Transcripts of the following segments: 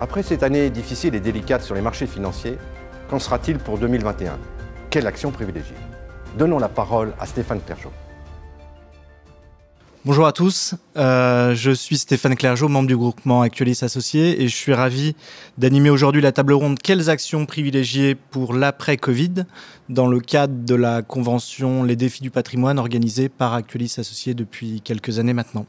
Après cette année difficile et délicate sur les marchés financiers, qu'en sera-t-il pour 2021? Quelle action privilégier? Donnons la parole à Stéphane Clergeau. Bonjour à tous, je suis Stéphane Clergeau, membre du groupement Actualis Associés, et je suis ravi d'animer aujourd'hui la table ronde « Quelles actions privilégier pour l'après-Covid ?» dans le cadre de la convention Les défis du patrimoine organisée par Actualis Associés depuis quelques années maintenant.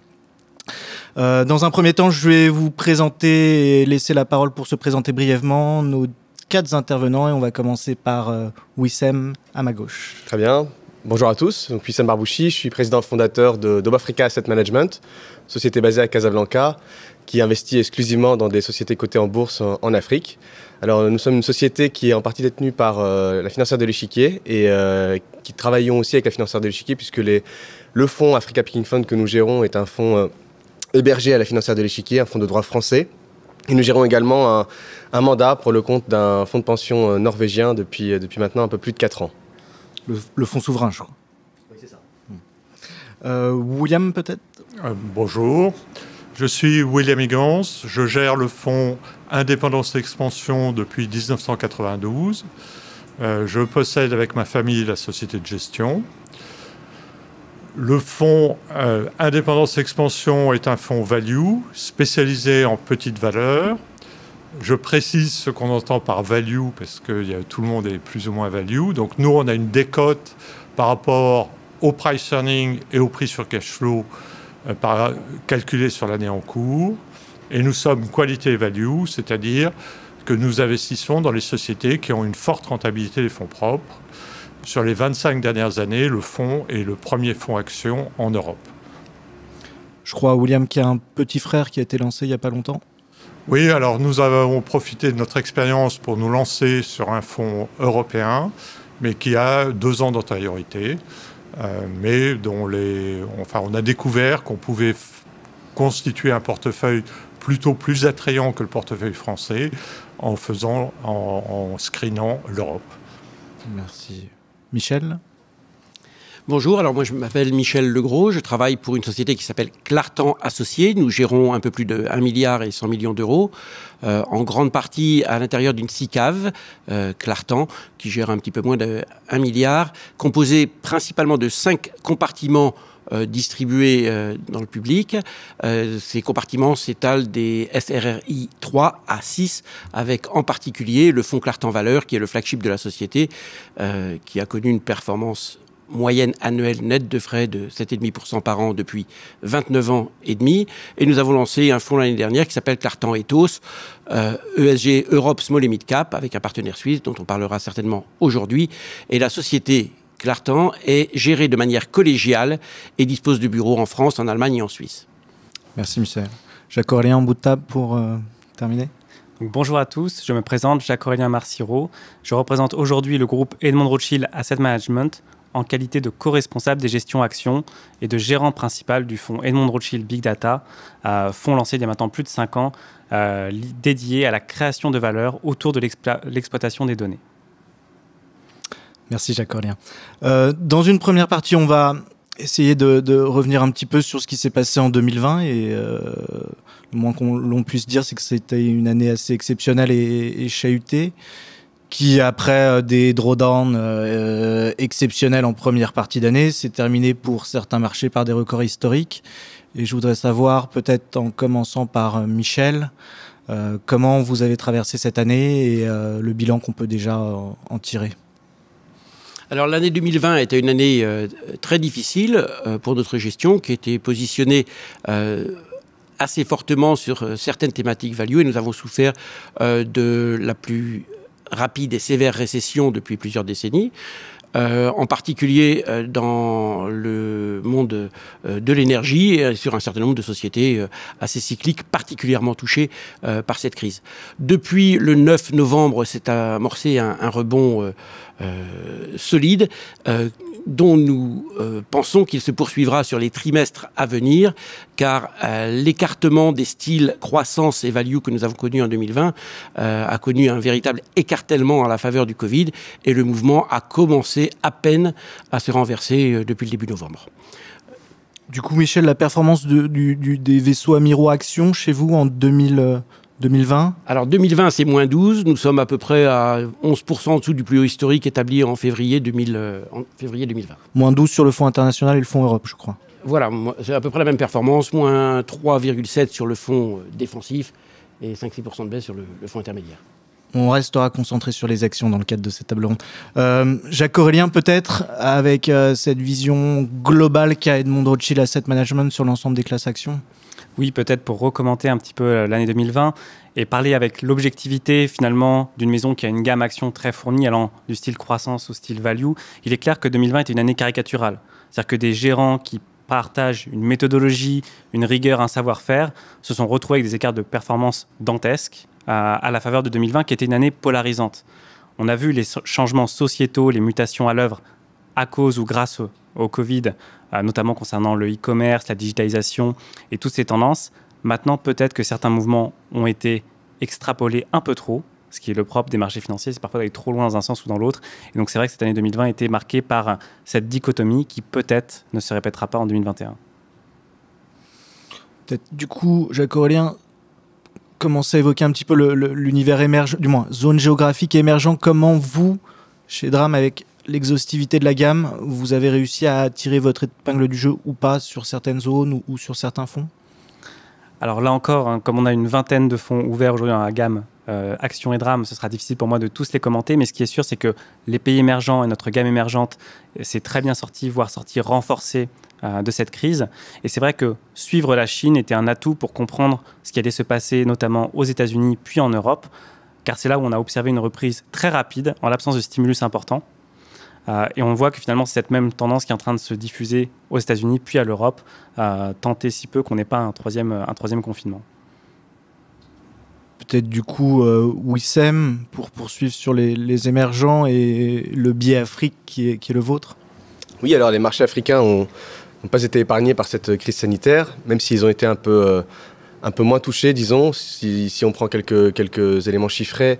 Dans un premier temps, je vais vous présenter et laisser la parole pour se présenter brièvement nos 4 intervenants, et on va commencer par Wissem à ma gauche. Très bien. Bonjour à tous, donc Wissem Barbouchi, je suis président fondateur de d'Obafrica Asset Management, société basée à Casablanca qui investit exclusivement dans des sociétés cotées en bourse en Afrique. Alors nous sommes une société qui est en partie détenue par la financière de l'Échiquier et qui travaillons aussi avec la financière de l'Échiquier puisque le fonds Africa Picking Fund que nous gérons est un fonds hébergé à la financière de l'Échiquier, un fonds de droit français. Et nous gérons également un mandat pour le compte d'un fonds de pension norvégien depuis maintenant un peu plus de 4 ans. Le fonds souverain, je crois. Oui, c'est ça. William, peut-être Bonjour, je suis William Higgins, je gère le fonds Indépendance Expansion depuis 1992. Je possède avec ma famille la société de gestion. Le fonds Indépendance Expansion est un fonds value spécialisé en petites valeurs. Je précise ce qu'on entend par value parce que tout le monde est plus ou moins value. Donc nous, on a une décote par rapport au price earning et au prix sur cash flow calculé sur l'année en cours. Et nous sommes qualité value, c'est-à-dire que nous investissons dans les sociétés qui ont une forte rentabilité des fonds propres. Sur les 25 dernières années, le fonds est le premier fonds action en Europe. Je crois, William, qu'il y a un petit frère qui a été lancé il n'y a pas longtemps. Oui, alors nous avons profité de notre expérience pour nous lancer sur un fonds européen, mais qui a 2 ans d'antériorité, mais dont on a découvert qu'on pouvait constituer un portefeuille plutôt plus attrayant que le portefeuille français en screenant l'Europe. Merci. Michel ? Bonjour, alors moi je m'appelle Michel Legros, je travaille pour une société qui s'appelle Clartan Associés. Nous gérons un peu plus de 1 milliard et 100 millions d'euros, en grande partie à l'intérieur d'une SICAV, Clartan, qui gère un petit peu moins de 1 milliard, composée principalement de 5 compartiments distribués dans le public. Ces compartiments s'étalent des SRRI 3 à 6, avec en particulier le fonds Clartan Valeurs, qui est le flagship de la société, qui a connu une performance moyenne annuelle nette de frais de 7,5% par an depuis 29 ans et demi. Et nous avons lancé un fonds l'année dernière qui s'appelle Clartan Ethos, ESG Europe Small et Mid Cap, avec un partenaire suisse dont on parlera certainement aujourd'hui. Et la société Clartan est gérée de manière collégiale et dispose de bureaux en France, en Allemagne et en Suisse. Merci Michel. Jacques-Aurélien, en bout de table pour terminer. Donc, bonjour à tous, je me présente Jacques-Aurélien Marciro. Je représente aujourd'hui le groupe Edmond Rothschild Asset Management en qualité de co-responsable des gestions actions et de gérant principal du fonds Edmond Rothschild Big Data, fonds lancé il y a maintenant plus de 5 ans, dédié à la création de valeur autour de l'exploitation des données. Merci Jacques-Aurélien. Dans une première partie, on va essayer de revenir un petit peu sur ce qui s'est passé en 2020 et le moins l'on puisse dire, c'est que c'était une année assez exceptionnelle et chahutée, qui, après des drawdowns exceptionnels en première partie d'année, s'est terminé pour certains marchés par des records historiques. Et je voudrais savoir, peut-être en commençant par Michel, comment vous avez traversé cette année et le bilan qu'on peut déjà en tirer. Alors l'année 2020 était une année très difficile pour notre gestion, qui était positionnée assez fortement sur certaines thématiques value, et nous avons souffert de la plus rapide et sévère récession depuis plusieurs décennies, en particulier dans le monde de l'énergie et sur un certain nombre de sociétés assez cycliques, particulièrement touchées par cette crise. Depuis le 9 novembre, s'est amorcé un rebond solide, dont nous pensons qu'il se poursuivra sur les trimestres à venir, car l'écartement des styles croissance et value que nous avons connu en 2020 a connu un véritable écartèlement à la faveur du Covid, et le mouvement a commencé à peine à se renverser depuis le début novembre. Du coup, Michel, la performance des vaisseaux amiraux Action chez vous en 2020, 2020 ? Alors 2020, c'est moins 12. Nous sommes à peu près à 11% en dessous du plus haut historique établi en février 2020. Moins 12 sur le fonds international et le fonds Europe, je crois. Voilà, c'est à peu près la même performance. Moins 3,7 sur le fonds défensif et 5-6% de baisse sur le fonds intermédiaire. On restera concentré sur les actions dans le cadre de cette table ronde. Jacques-Aurélien, peut-être, avec cette vision globale qu'a Edmond de Rothschild Asset Management sur l'ensemble des classes actions ? Oui, peut-être pour recommenter un petit peu l'année 2020 et parler avec l'objectivité finalement d'une maison qui a une gamme actions très fournie allant du style croissance au style value. Il est clair que 2020 était une année caricaturale. C'est-à-dire que des gérants qui partagent une méthodologie, une rigueur, un savoir-faire, se sont retrouvés avec des écarts de performance dantesques à la faveur de 2020 qui était une année polarisante. On a vu les changements sociétaux, les mutations à l'œuvre à cause ou grâce au Covid, notamment concernant le e-commerce, la digitalisation et toutes ces tendances. Maintenant, peut-être que certains mouvements ont été extrapolés un peu trop, ce qui est le propre des marchés financiers, c'est parfois d'aller trop loin dans un sens ou dans l'autre. Et donc c'est vrai que cette année 2020 a été marquée par cette dichotomie qui peut-être ne se répétera pas en 2021. Peut-être, du coup, Jacques-Aurélien, commencer à évoquer un petit peu l'univers émergent, du moins zone géographique émergent. Comment vous, chez Dram, avec l'exhaustivité de la gamme, vous avez réussi à tirer votre épingle du jeu ou pas sur certaines zones ou sur certains fonds ? Alors là encore, comme on a une vingtaine de fonds ouverts aujourd'hui dans la gamme Action et Dram, ce sera difficile pour moi de tous les commenter, mais ce qui est sûr, c'est que les pays émergents et notre gamme émergente s'est très bien sorti, voire sorti renforcé de cette crise. Et c'est vrai que suivre la Chine était un atout pour comprendre ce qui allait se passer, notamment aux États-Unis puis en Europe, car c'est là où on a observé une reprise très rapide en l'absence de stimulus important. Et on voit que finalement, c'est cette même tendance qui est en train de se diffuser aux États-Unis puis à l'Europe, tant et si peu qu'on n'ait pas un troisième confinement. Peut-être du coup, Wissem, pour poursuivre sur les émergents et le biais Afrique qui est le vôtre. Oui, alors les marchés africains n'ont pas été épargnés par cette crise sanitaire, même s'ils ont été un peu moins touchés, disons. Si on prend quelques éléments chiffrés,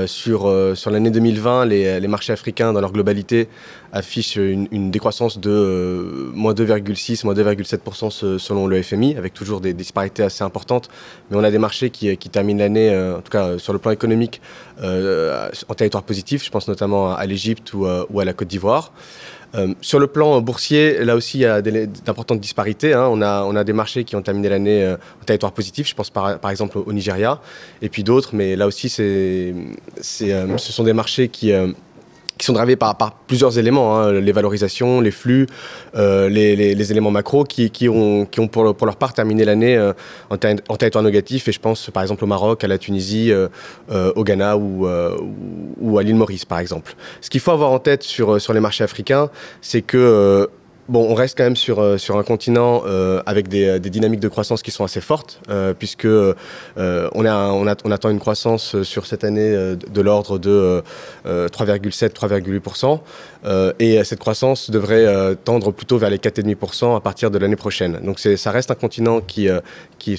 sur l'année 2020, les marchés africains, dans leur globalité, affichent une décroissance de moins 2,6, moins 2,7% selon le FMI, avec toujours des disparités assez importantes. Mais on a des marchés qui terminent l'année, en tout cas sur le plan économique, en territoire positif. Je pense notamment à l'Égypte ou à la Côte d'Ivoire. Sur le plan boursier, là aussi, il y a d'importantes disparités. Hein. On a des marchés qui ont terminé l'année en territoire positif. Je pense par exemple au Nigeria, et puis d'autres. Mais là aussi, ce sont des marchés qui sont drivés par plusieurs éléments, hein, les valorisations, les flux, les éléments macro qui ont pour leur part terminé l'année en territoire négatif. Et je pense par exemple au Maroc, à la Tunisie, au Ghana ou à l'île Maurice par exemple. Ce qu'il faut avoir en tête sur les marchés africains, c'est que on reste quand même sur un continent avec des dynamiques de croissance qui sont assez fortes, puisque on attend une croissance sur cette année de l'ordre de 3,7-3,8%, et cette croissance devrait tendre plutôt vers les 4,5% à partir de l'année prochaine. Donc ça reste un continent qui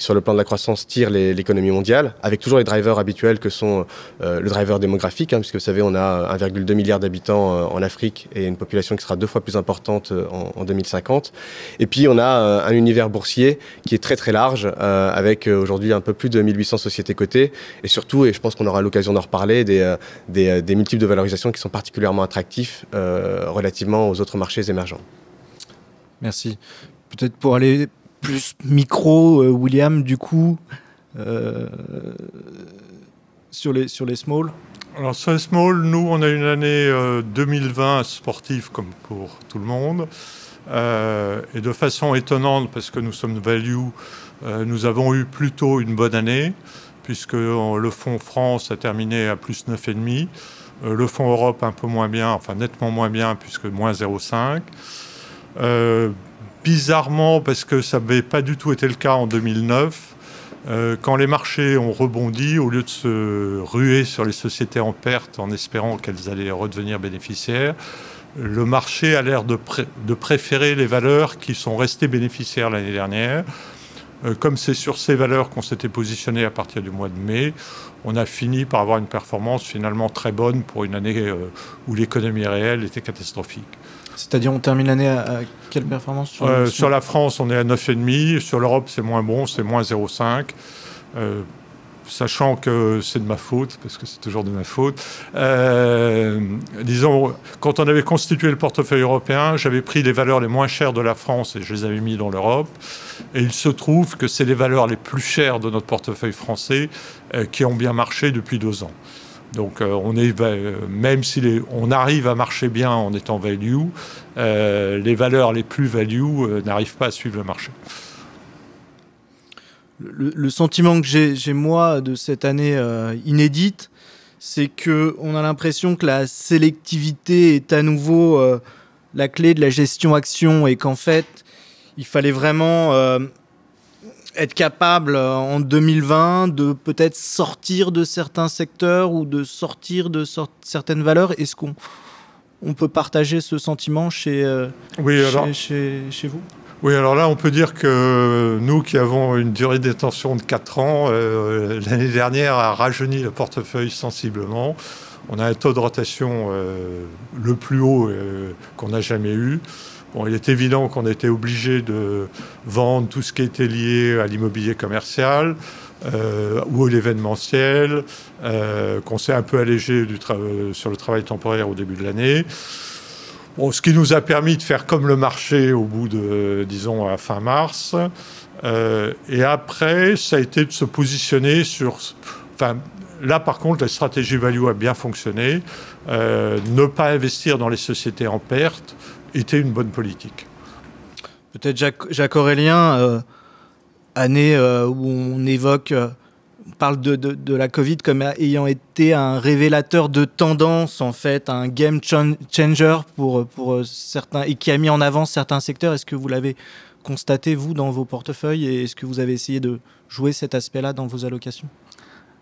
sur le plan de la croissance tire l'économie mondiale, avec toujours les drivers habituels que sont le driver démographique, hein, puisque vous savez on a 1,2 milliard d'habitants en Afrique et une population qui sera 2 fois plus importante en 2050. Et puis on a un univers boursier qui est très très large, avec aujourd'hui un peu plus de 1800 sociétés cotées, et surtout, et je pense qu'on aura l'occasion d'en reparler, des multiples de valorisation qui sont particulièrement attractifs relativement aux autres marchés émergents. Merci. Peut-être pour aller plus micro, William, du coup, sur les small. Alors sur les small, nous on a une année 2020 sportive comme pour tout le monde, et de façon étonnante parce que nous sommes value, nous avons eu plutôt une bonne année puisque le fonds France a terminé à plus 9,5, le fonds Europe un peu moins bien, enfin nettement moins bien puisque moins 0,5. Bizarrement, parce que ça n'avait pas du tout été le cas en 2009, quand les marchés ont rebondi, au lieu de se ruer sur les sociétés en perte en espérant qu'elles allaient redevenir bénéficiaires, le marché a l'air de préférer les valeurs qui sont restées bénéficiaires l'année dernière. Comme c'est sur ces valeurs qu'on s'était positionné à partir du mois de mai, on a fini par avoir une performance finalement très bonne pour une année où l'économie réelle était catastrophique. C'est-à-dire, on termine l'année à quelle performance sur la France, on est à 9,5. Sur l'Europe, c'est moins bon, c'est moins 0,5. sachant que c'est de ma faute, parce que c'est toujours de ma faute. Disons, quand on avait constitué le portefeuille européen, j'avais pris les valeurs les moins chères de la France et je les avais mis dans l'Europe. Et il se trouve que c'est les valeurs les plus chères de notre portefeuille français qui ont bien marché depuis 2 ans. Donc, même si on arrive à marcher bien en étant value, les valeurs les plus value n'arrivent pas à suivre le marché. Le sentiment que j'ai moi de cette année inédite, c'est qu'on a l'impression que la sélectivité est à nouveau la clé de la gestion action et qu'en fait, il fallait vraiment être capable en 2020 de peut-être sortir de certains secteurs ou de sortir de certaines valeurs. Est-ce qu'on peut partager ce sentiment chez vous ? Oui, alors là, on peut dire que nous qui avons une durée de détention de 4 ans, l'année dernière a rajeuni le portefeuille sensiblement. On a un taux de rotation le plus haut qu'on n'a jamais eu. Bon, il est évident qu'on a été obligé de vendre tout ce qui était lié à l'immobilier commercial ou à l'événementiel, qu'on s'est un peu allégé sur le travail temporaire au début de l'année. Bon, ce qui nous a permis de faire comme le marché au bout de, disons, à fin mars. Et après, ça a été de se positionner sur... Enfin, là, par contre, la stratégie value a bien fonctionné. Ne pas investir dans les sociétés en perte était une bonne politique. Peut-être Jacques-Aurélien, année où on évoque... On parle de la Covid comme ayant été un révélateur de tendance, en fait, un game changer pour certains, et qui a mis en avant certains secteurs. Est-ce que vous l'avez constaté, vous, dans vos portefeuilles, et est-ce que vous avez essayé de jouer cet aspect-là dans vos allocations ?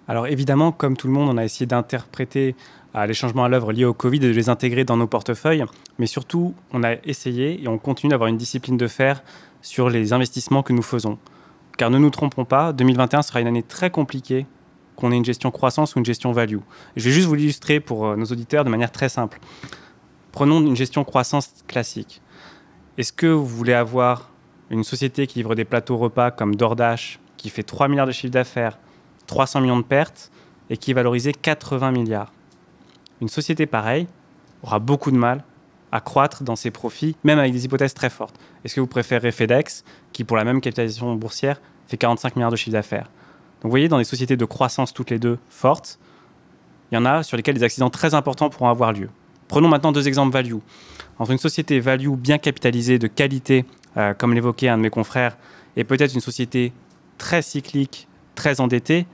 Alors évidemment, comme tout le monde, on a essayé d'interpréter les changements à l'œuvre liés au Covid et de les intégrer dans nos portefeuilles. Mais surtout, on a essayé et on continue d'avoir une discipline de fer sur les investissements que nous faisons. Car ne nous trompons pas, 2021 sera une année très compliquée, qu'on ait une gestion croissance ou une gestion value. Je vais juste vous l'illustrer pour nos auditeurs de manière très simple. Prenons une gestion croissance classique. Est-ce que vous voulez avoir une société qui livre des plateaux repas comme DoorDash, qui fait 3 milliards de chiffre d'affaires, 300 millions de pertes, et qui est valorisée 80 milliards ? Une société pareille aura beaucoup de mal à croître dans ses profits, même avec des hypothèses très fortes. Est-ce que vous préférez FedEx, qui pour la même capitalisation boursière fait 45 milliards de chiffre d'affaires ? Donc vous voyez, dans des sociétés de croissance toutes les deux fortes, il y en a sur lesquelles des accidents très importants pourront avoir lieu. Prenons maintenant 2 exemples value. Entre une société value bien capitalisée, de qualité, comme l'évoquait un de mes confrères, et peut-être une société très cyclique, très endettée,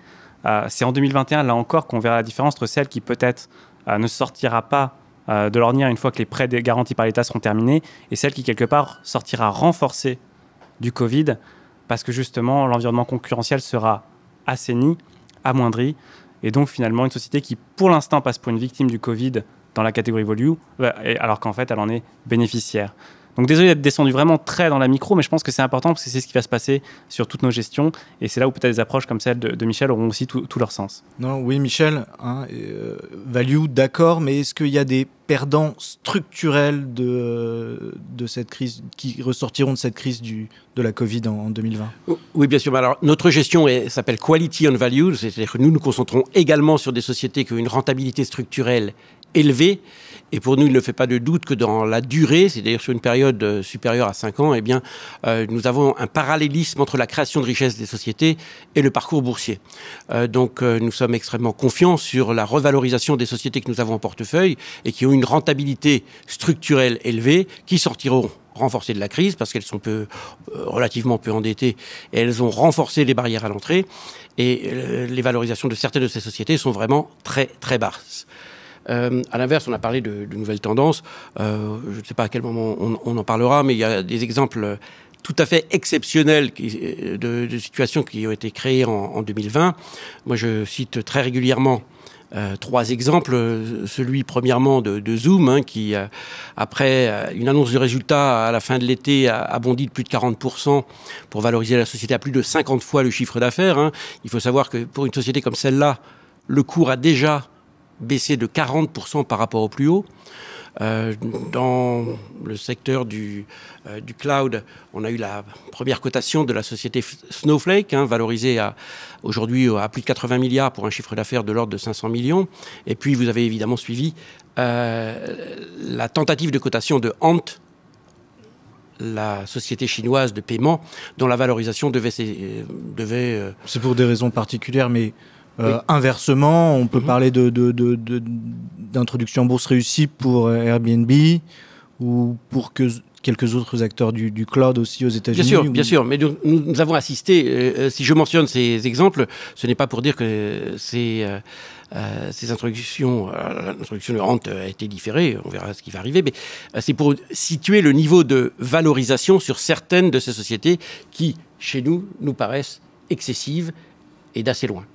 c'est en 2021, là encore, qu'on verra la différence entre celle qui peut-être ne sortira pas de l'ornière une fois que les prêts garantis par l'État seront terminés, et celle qui, quelque part, sortira renforcée du Covid, parce que justement, l'environnement concurrentiel sera assaini, amoindri, et donc finalement, une société qui, pour l'instant, passe pour une victime du Covid dans la catégorie value, alors qu'en fait, elle en est bénéficiaire. Donc désolé d'être descendu vraiment très dans la micro, mais je pense que c'est important parce que c'est ce qui va se passer sur toutes nos gestions, et c'est là où peut-être des approches comme celle de Michel auront aussi tout leur sens. Non, oui, Michel, value, d'accord, mais est-ce qu'il y a des perdants structurels de cette crise, qui ressortiront de cette crise de la Covid en 2020 ? Oui, bien sûr. Alors, notre gestion s'appelle Quality on Value, c'est-à-dire que nous nous concentrons également sur des sociétés qui ont une rentabilité structurelle élevée. Et pour nous, il ne fait pas de doute que dans la durée, c'est-à-dire sur une période supérieure à 5 ans, eh bien, nous avons un parallélisme entre la création de richesse des sociétés et le parcours boursier. Donc, nous sommes extrêmement confiants sur la revalorisation des sociétés que nous avons en portefeuille et qui ont une rentabilité structurelle élevée, qui sortiront renforcées de la crise parce qu'elles sont relativement peu endettées et elles ont renforcé les barrières à l'entrée. Et les valorisations de certaines de ces sociétés sont vraiment très, très basses. À l'inverse, on a parlé de nouvelles tendances. Je ne sais pas à quel moment on en parlera, mais il y a des exemples tout à fait exceptionnels de situations qui ont été créées en 2020. Moi, je cite très régulièrement 3 exemples. Celui, premièrement, de Zoom, qui, après une annonce de résultats à la fin de l'été, a bondi de plus de 40% pour valoriser la société à plus de 50 fois le chiffre d'affaires. Il faut savoir que pour une société comme celle-là, le cours a déjà baissé de 40% par rapport au plus haut. Dans le secteur du cloud, on a eu la première cotation de la société Snowflake, valorisée aujourd'hui à plus de 80 milliards pour un chiffre d'affaires de l'ordre de 500 millions. Et puis vous avez évidemment suivi la tentative de cotation de Ant, la société chinoise de paiement, dont la valorisation devait C'est pour des raisons particulières, mais oui. Inversement, on peut parler d'introduction en bourse réussie pour Airbnb ou pour quelques autres acteurs du cloud aussi aux États-Unis. Bien sûr. Mais nous avons assisté, si je mentionne ces exemples, ce n'est pas pour dire que ces introductions, l'introduction de Ant a été différée, on verra ce qui va arriver, mais c'est pour situer le niveau de valorisation sur certaines de ces sociétés qui, chez nous, nous paraissent excessives et d'assez loin.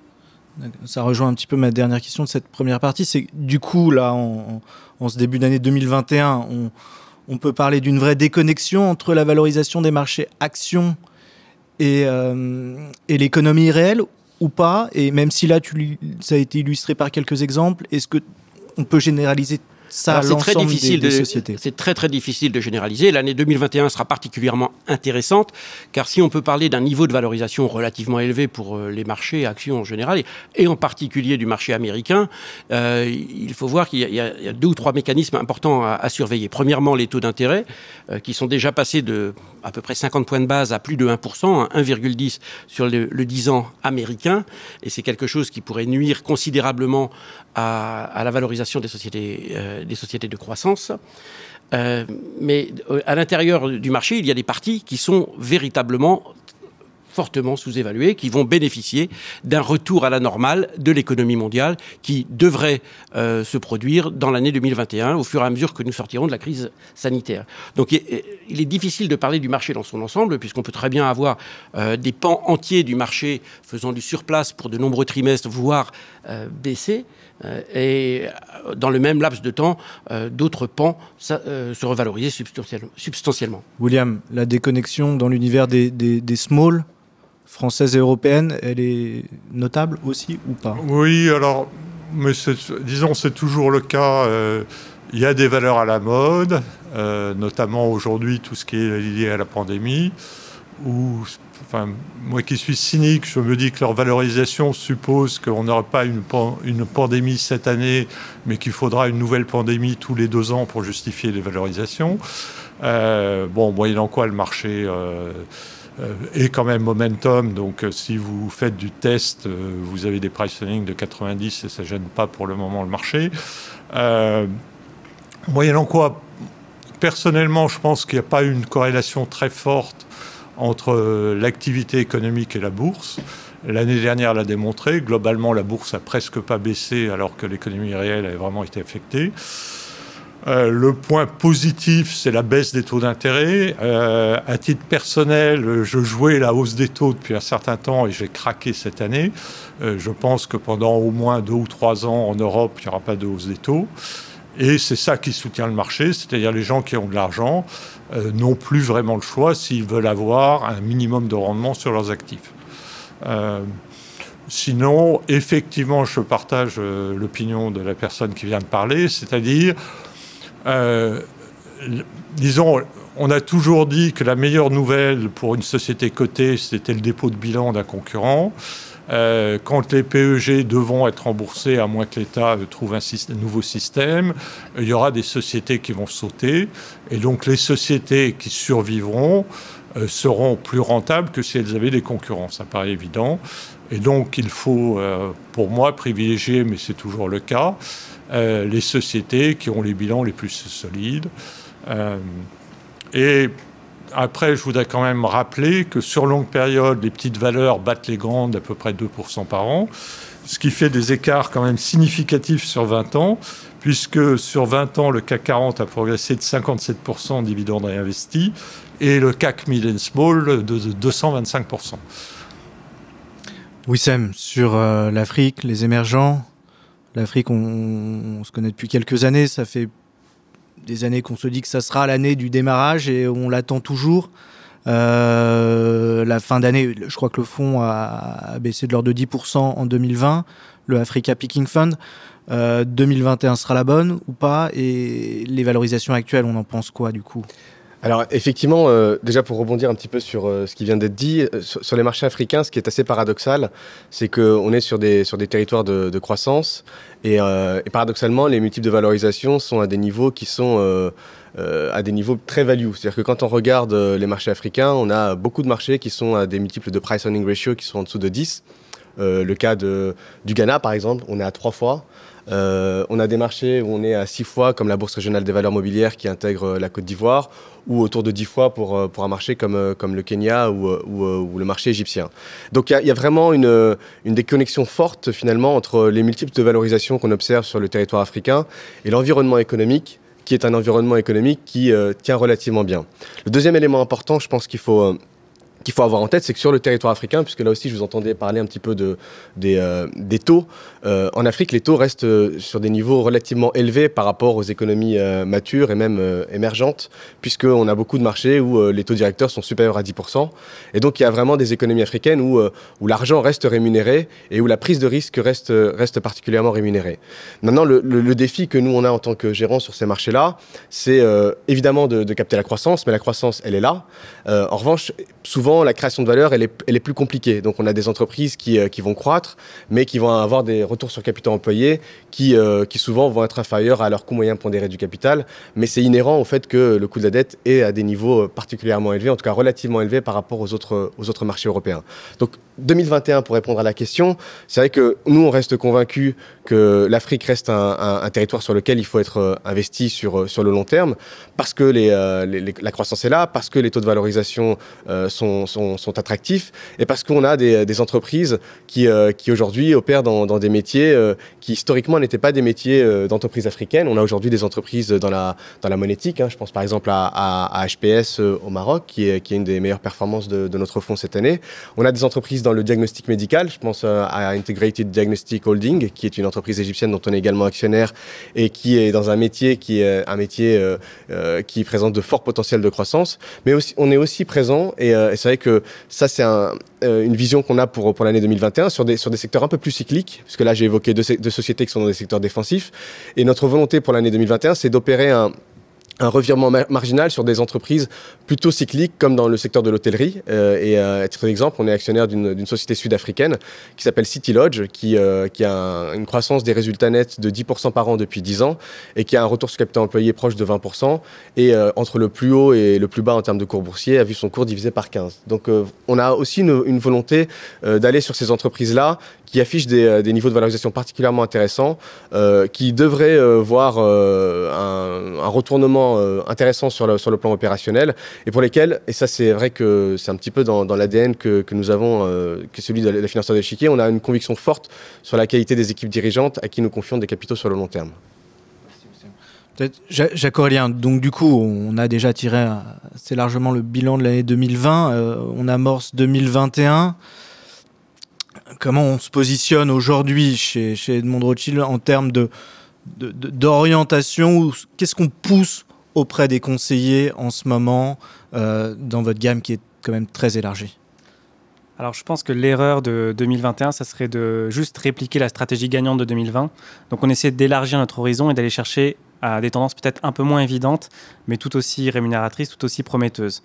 Ça rejoint un petit peu ma dernière question de cette première partie. C'est du coup, là, en ce début d'année 2021, on peut parler d'une vraie déconnexion entre la valorisation des marchés actions et l'économie réelle ou pas? Et même si là, ça a été illustré par quelques exemples, est-ce qu'on peut généraliser ça à l'ensemble des sociétés? C'est très très difficile de généraliser. L'année 2021 sera particulièrement intéressante, car si on peut parler d'un niveau de valorisation relativement élevé pour les marchés actions en général, et en particulier du marché américain, il faut voir qu'il y a 2 ou 3 mécanismes importants à surveiller. Premièrement, les taux d'intérêt, qui sont déjà passés de à peu près 50 points de base à plus de 1%, 1,10 sur le 10 ans américain, et c'est quelque chose qui pourrait nuire considérablement à la valorisation des sociétés de croissance. Mais à l'intérieur du marché, il y a des parties qui sont véritablement fortement sous-évaluées, qui vont bénéficier d'un retour à la normale de l'économie mondiale qui devrait se produire dans l'année 2021 au fur et à mesure que nous sortirons de la crise sanitaire. Donc il est difficile de parler du marché dans son ensemble puisqu'on peut très bien avoir des pans entiers du marché faisant du surplace pour de nombreux trimestres, voire baisser. Et dans le même laps de temps, d'autres pans se revaloriser substantiellement. William, la déconnexion dans l'univers des small françaises et européennes, elle est notable aussi ou pas? Oui, alors, mais disons, c'est toujours le cas. Il y a des valeurs à la mode, notamment aujourd'hui tout ce qui est lié à la pandémie, enfin, moi qui suis cynique, je me dis que leur valorisation suppose qu'on n'aura pas une pandémie cette année, mais qu'il faudra une nouvelle pandémie tous les 2 ans pour justifier les valorisations. Moyennant quoi le marché est quand même momentum, donc si vous faites du test, vous avez des pricing de 90 et ça ne gêne pas pour le moment le marché. Moyennant quoi, personnellement, je pense qu'il n'y a pas une corrélation très forte entre l'activité économique et la bourse. L'année dernière l'a démontré. Globalement, la bourse a presque pas baissé alors que l'économie réelle a vraiment été affectée. Le point positif, c'est la baisse des taux d'intérêt. À titre personnel, je jouais la hausse des taux depuis un certain temps et j'ai craqué cette année. Je pense que pendant au moins 2 ou 3 ans en Europe, il n'y aura pas de hausse des taux. Et c'est ça qui soutient le marché, c'est-à-dire les gens qui ont de l'argent n'ont plus vraiment le choix s'ils veulent avoir un minimum de rendement sur leurs actifs. Sinon, effectivement, je partage l'opinion de la personne qui vient de parler, c'est-à-dire, disons, on a toujours dit que la meilleure nouvelle pour une société cotée, c'était le dépôt de bilan d'un concurrent. Quand les PEG devront être remboursés, à moins que l'État trouve un nouveau système, il y aura des sociétés qui vont sauter. Et donc les sociétés qui survivront seront plus rentables que si elles avaient des concurrents. Ça paraît évident. Et donc il faut, pour moi, privilégier, mais c'est toujours le cas, les sociétés qui ont les bilans les plus solides. Et après, je voudrais quand même rappeler que sur longue période, les petites valeurs battent les grandes d'à peu près 2% par an, ce qui fait des écarts quand même significatifs sur 20 ans, puisque sur 20 ans, le CAC 40 a progressé de 57% en dividendes réinvestis et le CAC Mid and Small de 225%. Wissem, sur l'Afrique, les émergents, l'Afrique, on se connaît depuis quelques années, ça fait des années qu'on se dit que ça sera l'année du démarrage et on l'attend toujours. La fin d'année, je crois que le fonds a baissé de l'ordre de 10% en 2020, le Africa Picking Fund. 2021 sera la bonne ou pas? Et les valorisations actuelles, on en pense quoi du coup? Alors effectivement, déjà pour rebondir un petit peu sur ce qui vient d'être dit, sur les marchés africains, ce qui est assez paradoxal, c'est qu'on est sur des territoires de croissance et paradoxalement, les multiples de valorisation sont à des niveaux qui sont à des niveaux très value. C'est-à-dire que quand on regarde les marchés africains, on a beaucoup de marchés qui sont à des multiples de price earning ratio qui sont en dessous de 10. Le cas du Ghana, par exemple, on est à 3 fois. On a des marchés où on est à 6 fois, comme la Bourse régionale des valeurs mobilières qui intègre la Côte d'Ivoire, ou autour de 10 fois pour un marché comme le Kenya ou le marché égyptien. Donc il y a vraiment une déconnexion forte finalement entre les multiples de valorisation qu'on observe sur le territoire africain et l'environnement économique, qui est un environnement économique qui tient relativement bien. Le deuxième élément important, je pense qu'il faut avoir en tête, c'est que sur le territoire africain, puisque là aussi je vous entendais parler un petit peu des taux, en Afrique les taux restent sur des niveaux relativement élevés par rapport aux économies matures et même émergentes, puisqu'on a beaucoup de marchés où les taux directeurs sont supérieurs à 10%. Et donc il y a vraiment des économies africaines où l'argent reste rémunéré et où la prise de risque reste particulièrement rémunérée. Maintenant, le défi que nous on a en tant que gérants sur ces marchés-là, c'est évidemment de capter la croissance, mais la croissance elle est là. En revanche, souvent la création de valeur elle est plus compliquée. Donc on a des entreprises qui vont croître, mais qui vont avoir des retours sur capital employé qui souvent vont être inférieurs à leur coût moyen pondéré du capital. Mais c'est inhérent au fait que le coût de la dette est à des niveaux particulièrement élevés, en tout cas relativement élevés par rapport aux autres marchés européens. Donc 2021, pour répondre à la question, c'est vrai que nous on reste convaincus que l'Afrique reste un territoire sur lequel il faut être investi sur le long terme, parce que la croissance est là, parce que les taux de valorisation sont attractifs et parce qu'on a des entreprises qui aujourd'hui opèrent dans des métiers qui historiquement n'étaient pas des métiers d'entreprises africaines. On a aujourd'hui des entreprises dans la monétique. Je pense par exemple à HPS au Maroc, qui est une des meilleures performances de notre fonds cette année. On a des entreprises dans le diagnostic médical. Je pense à Integrated Diagnostic Holding, qui est une entreprise égyptienne dont on est également actionnaire et qui est dans un métier qui présente de forts potentiels de croissance. Mais aussi, on est aussi présent, et c'est vrai que ça c'est une vision qu'on a pour l'année 2021 sur des secteurs un peu plus cycliques, parce que là j'ai évoqué deux sociétés qui sont dans des secteurs défensifs, et notre volonté pour l'année 2021 c'est d'opérer un revirement marginal sur des entreprises plutôt cycliques comme dans le secteur de l'hôtellerie. Et à titre d'exemple, on est actionnaire d'une société sud-africaine qui s'appelle City Lodge, qui a une croissance des résultats nets de 10% par an depuis 10 ans et qui a un retour sur capital employé proche de 20%. Et entre le plus haut et le plus bas en termes de cours boursier, a vu son cours divisé par 15. Donc on a aussi une volonté d'aller sur ces entreprises-là qui affichent des niveaux de valorisation particulièrement intéressants, qui devraient voir un retournement intéressant sur le plan opérationnel, et pour lesquels, et ça c'est vrai que c'est un petit peu dans l'ADN que nous avons, que celui de la financière de l'échiquier, on a une conviction forte sur la qualité des équipes dirigeantes à qui nous confions des capitaux sur le long terme. Peut-être Jacques-Aurélien, donc du coup on a déjà tiré assez largement le bilan de l'année 2020, on amorce 2021. Comment on se positionne aujourd'hui chez Edmond de Rothschild en termes d'orientation? Qu'est-ce qu'on pousse auprès des conseillers en ce moment dans votre gamme qui est quand même très élargie? Alors je pense que l'erreur de 2021, ça serait de juste répliquer la stratégie gagnante de 2020. Donc on essaie d'élargir notre horizon et d'aller chercher à des tendances peut-être un peu moins évidentes, mais tout aussi rémunératrices, tout aussi prometteuses.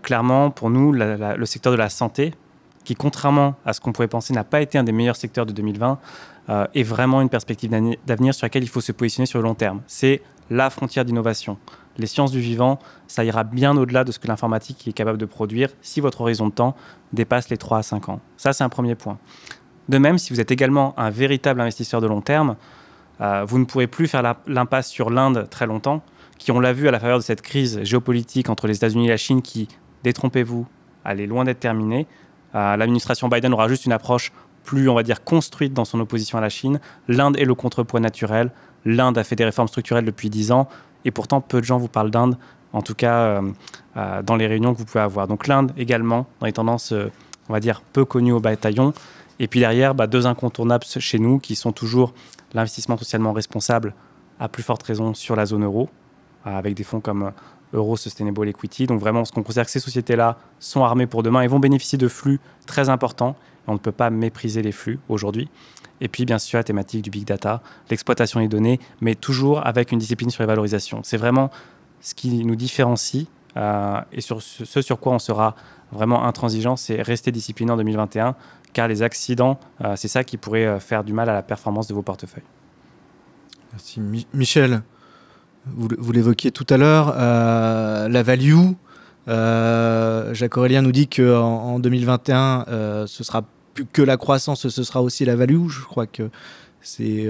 Clairement, pour nous, le secteur de la santé, qui, contrairement à ce qu'on pouvait penser, n'a pas été un des meilleurs secteurs de 2020, est vraiment une perspective d'avenir sur laquelle il faut se positionner sur le long terme. C'est la frontière d'innovation. Les sciences du vivant, ça ira bien au-delà de ce que l'informatique est capable de produire si votre horizon de temps dépasse les 3 à 5 ans. Ça, c'est un premier point. De même, si vous êtes également un véritable investisseur de long terme, vous ne pourrez plus faire l'impasse sur l'Inde très longtemps, qui, on l'a vu à la faveur de cette crise géopolitique entre les États-Unis et la Chine, qui, détrompez-vous, elle est loin d'être terminée. L'administration Biden aura juste une approche plus, on va dire, construite dans son opposition à la Chine. L'Inde est le contrepoids naturel. L'Inde a fait des réformes structurelles depuis 10 ans. Et pourtant, peu de gens vous parlent d'Inde, en tout cas dans les réunions que vous pouvez avoir. Donc l'Inde également, dans les tendances, on va dire, peu connues au bataillon. Et puis derrière, deux incontournables chez nous, qui sont toujours l'investissement socialement responsable, à plus forte raison sur la zone euro, avec des fonds comme Euro Sustainable Equity. Donc vraiment, ce qu'on considère que ces sociétés-là sont armées pour demain et vont bénéficier de flux très importants. Et on ne peut pas mépriser les flux aujourd'hui. Et puis, bien sûr, la thématique du big data, l'exploitation des données, mais toujours avec une discipline sur les valorisations. C'est vraiment ce qui nous différencie et sur ce sur quoi on sera vraiment intransigeant, c'est rester discipliné en 2021, car les accidents, c'est ça qui pourrait faire du mal à la performance de vos portefeuilles. Merci. Michel, vous l'évoquiez tout à l'heure, la value. Jacques-Aurélien nous dit qu'en 2021, ce sera plus que la croissance, ce sera aussi la value. Je crois que c'est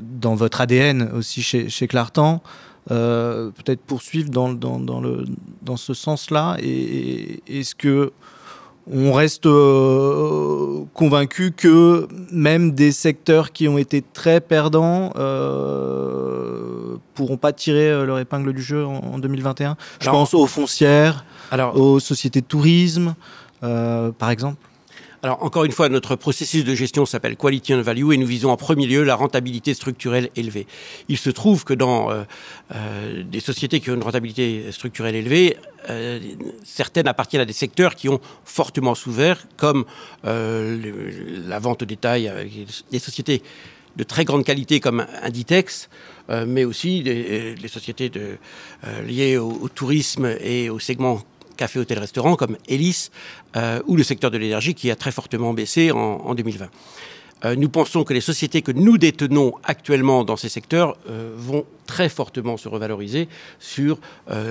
dans votre ADN aussi chez Clartan. Peut-être poursuivre dans ce sens-là. Et est-ce que on reste convaincu que même des secteurs qui ont été très perdants pourront pas tirer leur épingle du jeu en 2021 ? Je pense aux foncières, aux sociétés de tourisme, par exemple. Alors, encore une fois, notre processus de gestion s'appelle Quality and Value et nous visons en premier lieu la rentabilité structurelle élevée. Il se trouve que dans des sociétés qui ont une rentabilité structurelle élevée, certaines appartiennent à des secteurs qui ont fortement souffert, comme la vente au détail avec des sociétés de très grande qualité comme Inditex, mais aussi les sociétés liées au tourisme et au segment café, hôtel, restaurant comme Elis ou le secteur de l'énergie qui a très fortement baissé en 2020. Nous pensons que les sociétés que nous détenons actuellement dans ces secteurs vont très fortement se revaloriser sur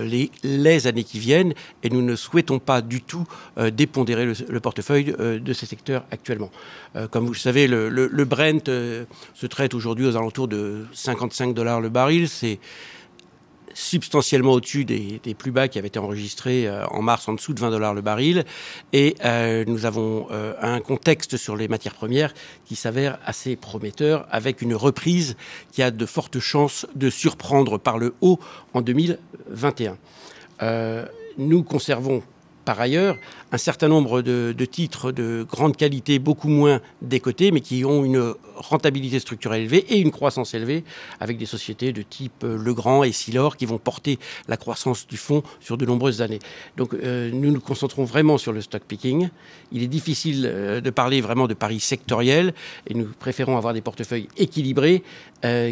les années qui viennent et nous ne souhaitons pas du tout dépondérer le portefeuille de ces secteurs actuellement. Comme vous le savez, le Brent se traite aujourd'hui aux alentours de $55 le baril. C'est substantiellement au-dessus des plus bas qui avaient été enregistrés en mars, en dessous de $20 le baril. Et nous avons un contexte sur les matières premières qui s'avère assez prometteur, avec une reprise qui a de fortes chances de surprendre par le haut en 2021. Nous conservons par ailleurs un certain nombre de titres de grande qualité, beaucoup moins décotés, mais qui ont une rentabilité structurelle élevée et une croissance élevée, avec des sociétés de type Legrand et Silor qui vont porter la croissance du fonds sur de nombreuses années. Donc nous nous concentrons vraiment sur le stock picking. Il est difficile de parler vraiment de paris sectoriels et nous préférons avoir des portefeuilles équilibrés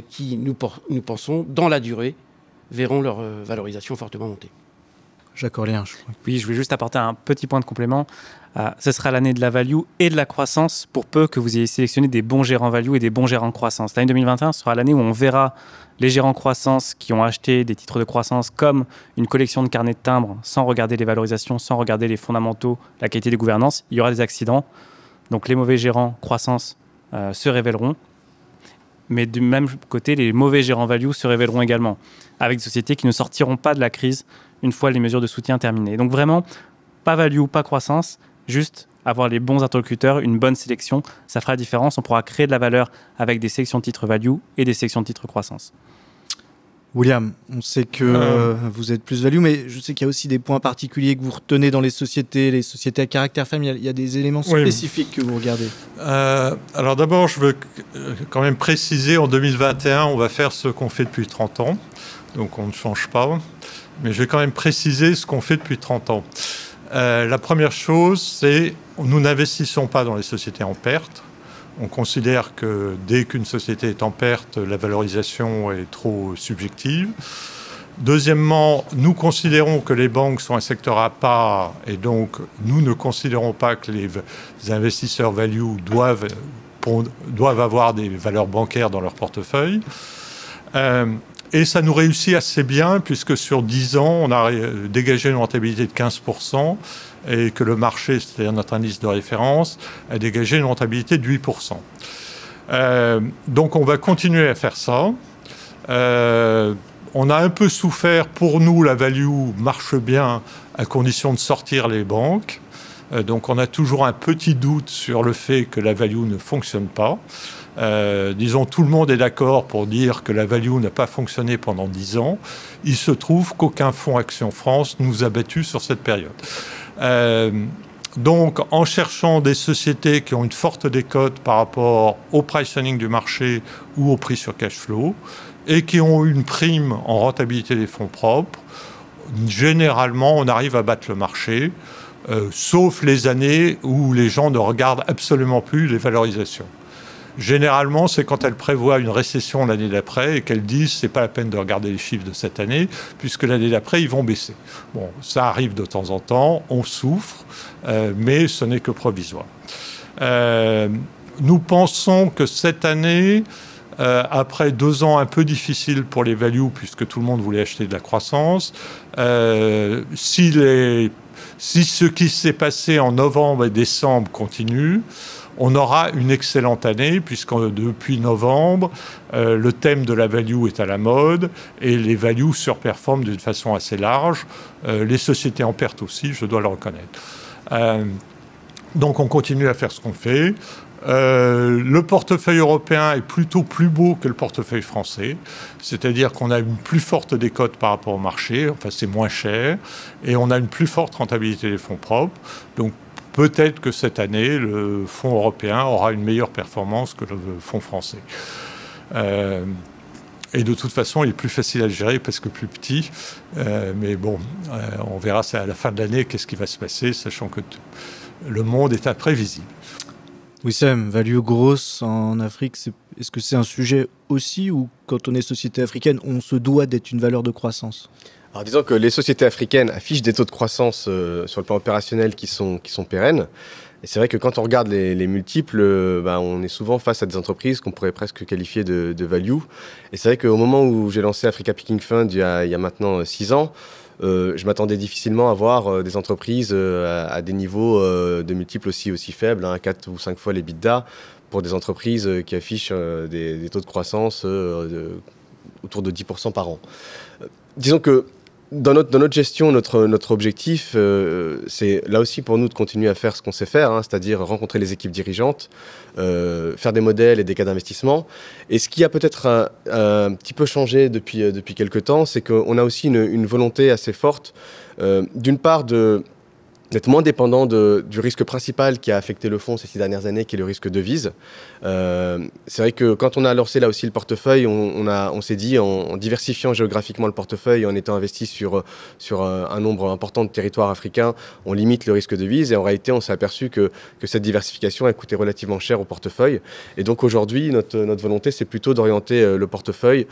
qui, nous pensons, dans la durée, verront leur valorisation fortement monter. Jacques-Aurélien, je crois. Oui, je voulais juste apporter un petit point de complément. Ce sera l'année de la value et de la croissance pour peu que vous ayez sélectionné des bons gérants value et des bons gérants croissance. L'année 2021 sera l'année où on verra les gérants croissance qui ont acheté des titres de croissance comme une collection de carnets de timbres sans regarder les valorisations, sans regarder les fondamentaux, la qualité des gouvernances. Il y aura des accidents. Donc les mauvais gérants croissance se révéleront. Mais du même côté, les mauvais gérants value se révéleront également, avec des sociétés qui ne sortiront pas de la crise une fois les mesures de soutien terminées. Donc vraiment, pas value, pas croissance, juste avoir les bons interlocuteurs, une bonne sélection, ça fera la différence. On pourra créer de la valeur avec des sections de titres value et des sections de titres croissance. William, on sait que vous êtes plus value, mais je sais qu'il y a aussi des points particuliers que vous retenez dans les sociétés à caractère familial. Il y a des éléments spécifiques que vous regardez. Alors d'abord, je veux quand même préciser, en 2021, on va faire ce qu'on fait depuis 30 ans. Donc on ne change pas. Mais je vais quand même préciser ce qu'on fait depuis 30 ans. La première chose, c'est nous n'investissons pas dans les sociétés en perte. On considère que dès qu'une société est en perte, la valorisation est trop subjective. Deuxièmement, nous considérons que les banques sont un secteur à part et donc nous ne considérons pas que les investisseurs value doivent avoir des valeurs bancaires dans leur portefeuille. Et ça nous réussit assez bien puisque sur 10 ans, on a dégagé une rentabilité de 15% et que le marché, c'est-à-dire notre indice de référence, a dégagé une rentabilité de 8%. Donc on va continuer à faire ça. On a un peu souffert. Pour nous, la value marche bien à condition de sortir les banques. Donc on a toujours un petit doute sur le fait que la value ne fonctionne pas. Disons, tout le monde est d'accord pour dire que la value n'a pas fonctionné pendant 10 ans. Il se trouve qu'aucun fonds Action France nous a battus sur cette période. Donc, en cherchant des sociétés qui ont une forte décote par rapport au price earning du marché ou au prix sur cash flow, et qui ont une prime en rentabilité des fonds propres, généralement, on arrive à battre le marché, sauf les années où les gens ne regardent absolument plus les valorisations. Généralement, c'est quand elles prévoient une récession l'année d'après et qu'elles disent c'est pas la peine de regarder les chiffres de cette année, puisque l'année d'après, ils vont baisser. Bon, ça arrive de temps en temps, on souffre, mais ce n'est que provisoire. Nous pensons que cette année, après 2 ans un peu difficiles pour les values, puisque tout le monde voulait acheter de la croissance, si ce qui s'est passé en novembre et décembre continue, on aura une excellente année, puisque depuis novembre, le thème de la value est à la mode et les values surperforment d'une façon assez large. Les sociétés en perte aussi, je dois le reconnaître. Donc on continue à faire ce qu'on fait. Le portefeuille européen est plutôt plus beau que le portefeuille français, c'est-à-dire qu'on a une plus forte décote par rapport au marché, enfin c'est moins cher, et on a une plus forte rentabilité des fonds propres. Donc peut-être que cette année, le fonds européen aura une meilleure performance que le fonds français. Et de toute façon, il est plus facile à gérer parce que plus petit. Mais bon, on verra ça à la fin de l'année, qu'est-ce qui va se passer, sachant que le monde est imprévisible. Wissem, value grosse en Afrique, est-ce que c'est un sujet aussi, ou quand on est société africaine, on se doit d'être une valeur de croissance ? Alors disons que les sociétés africaines affichent des taux de croissance sur le plan opérationnel qui sont pérennes. Et c'est vrai que quand on regarde les multiples, on est souvent face à des entreprises qu'on pourrait presque qualifier de value. Et c'est vrai qu'au moment où j'ai lancé Africa Picking Fund il y a maintenant 6 ans, je m'attendais difficilement à voir des entreprises à des niveaux de multiples aussi faibles, 4 ou 5 fois les l'EBITDA, pour des entreprises qui affichent des taux de croissance autour de 10% par an. Disons que dans notre gestion, notre objectif, c'est là aussi pour nous de continuer à faire ce qu'on sait faire, c'est-à-dire rencontrer les équipes dirigeantes, faire des modèles et des cas d'investissement. Et ce qui a peut-être un petit peu changé depuis quelques temps, c'est qu'on a aussi une volonté assez forte, d'une part d'être moins dépendant du risque principal qui a affecté le fonds ces 6 dernières années, qui est le risque devise. C'est vrai que quand on a lancé là aussi le portefeuille, on s'est dit, en diversifiant géographiquement le portefeuille, en étant investi sur un nombre important de territoires africains, on limite le risque devise. Et en réalité, on s'est aperçu que cette diversification a coûté relativement cher au portefeuille. Et donc aujourd'hui, notre volonté, c'est plutôt d'orienter le portefeuille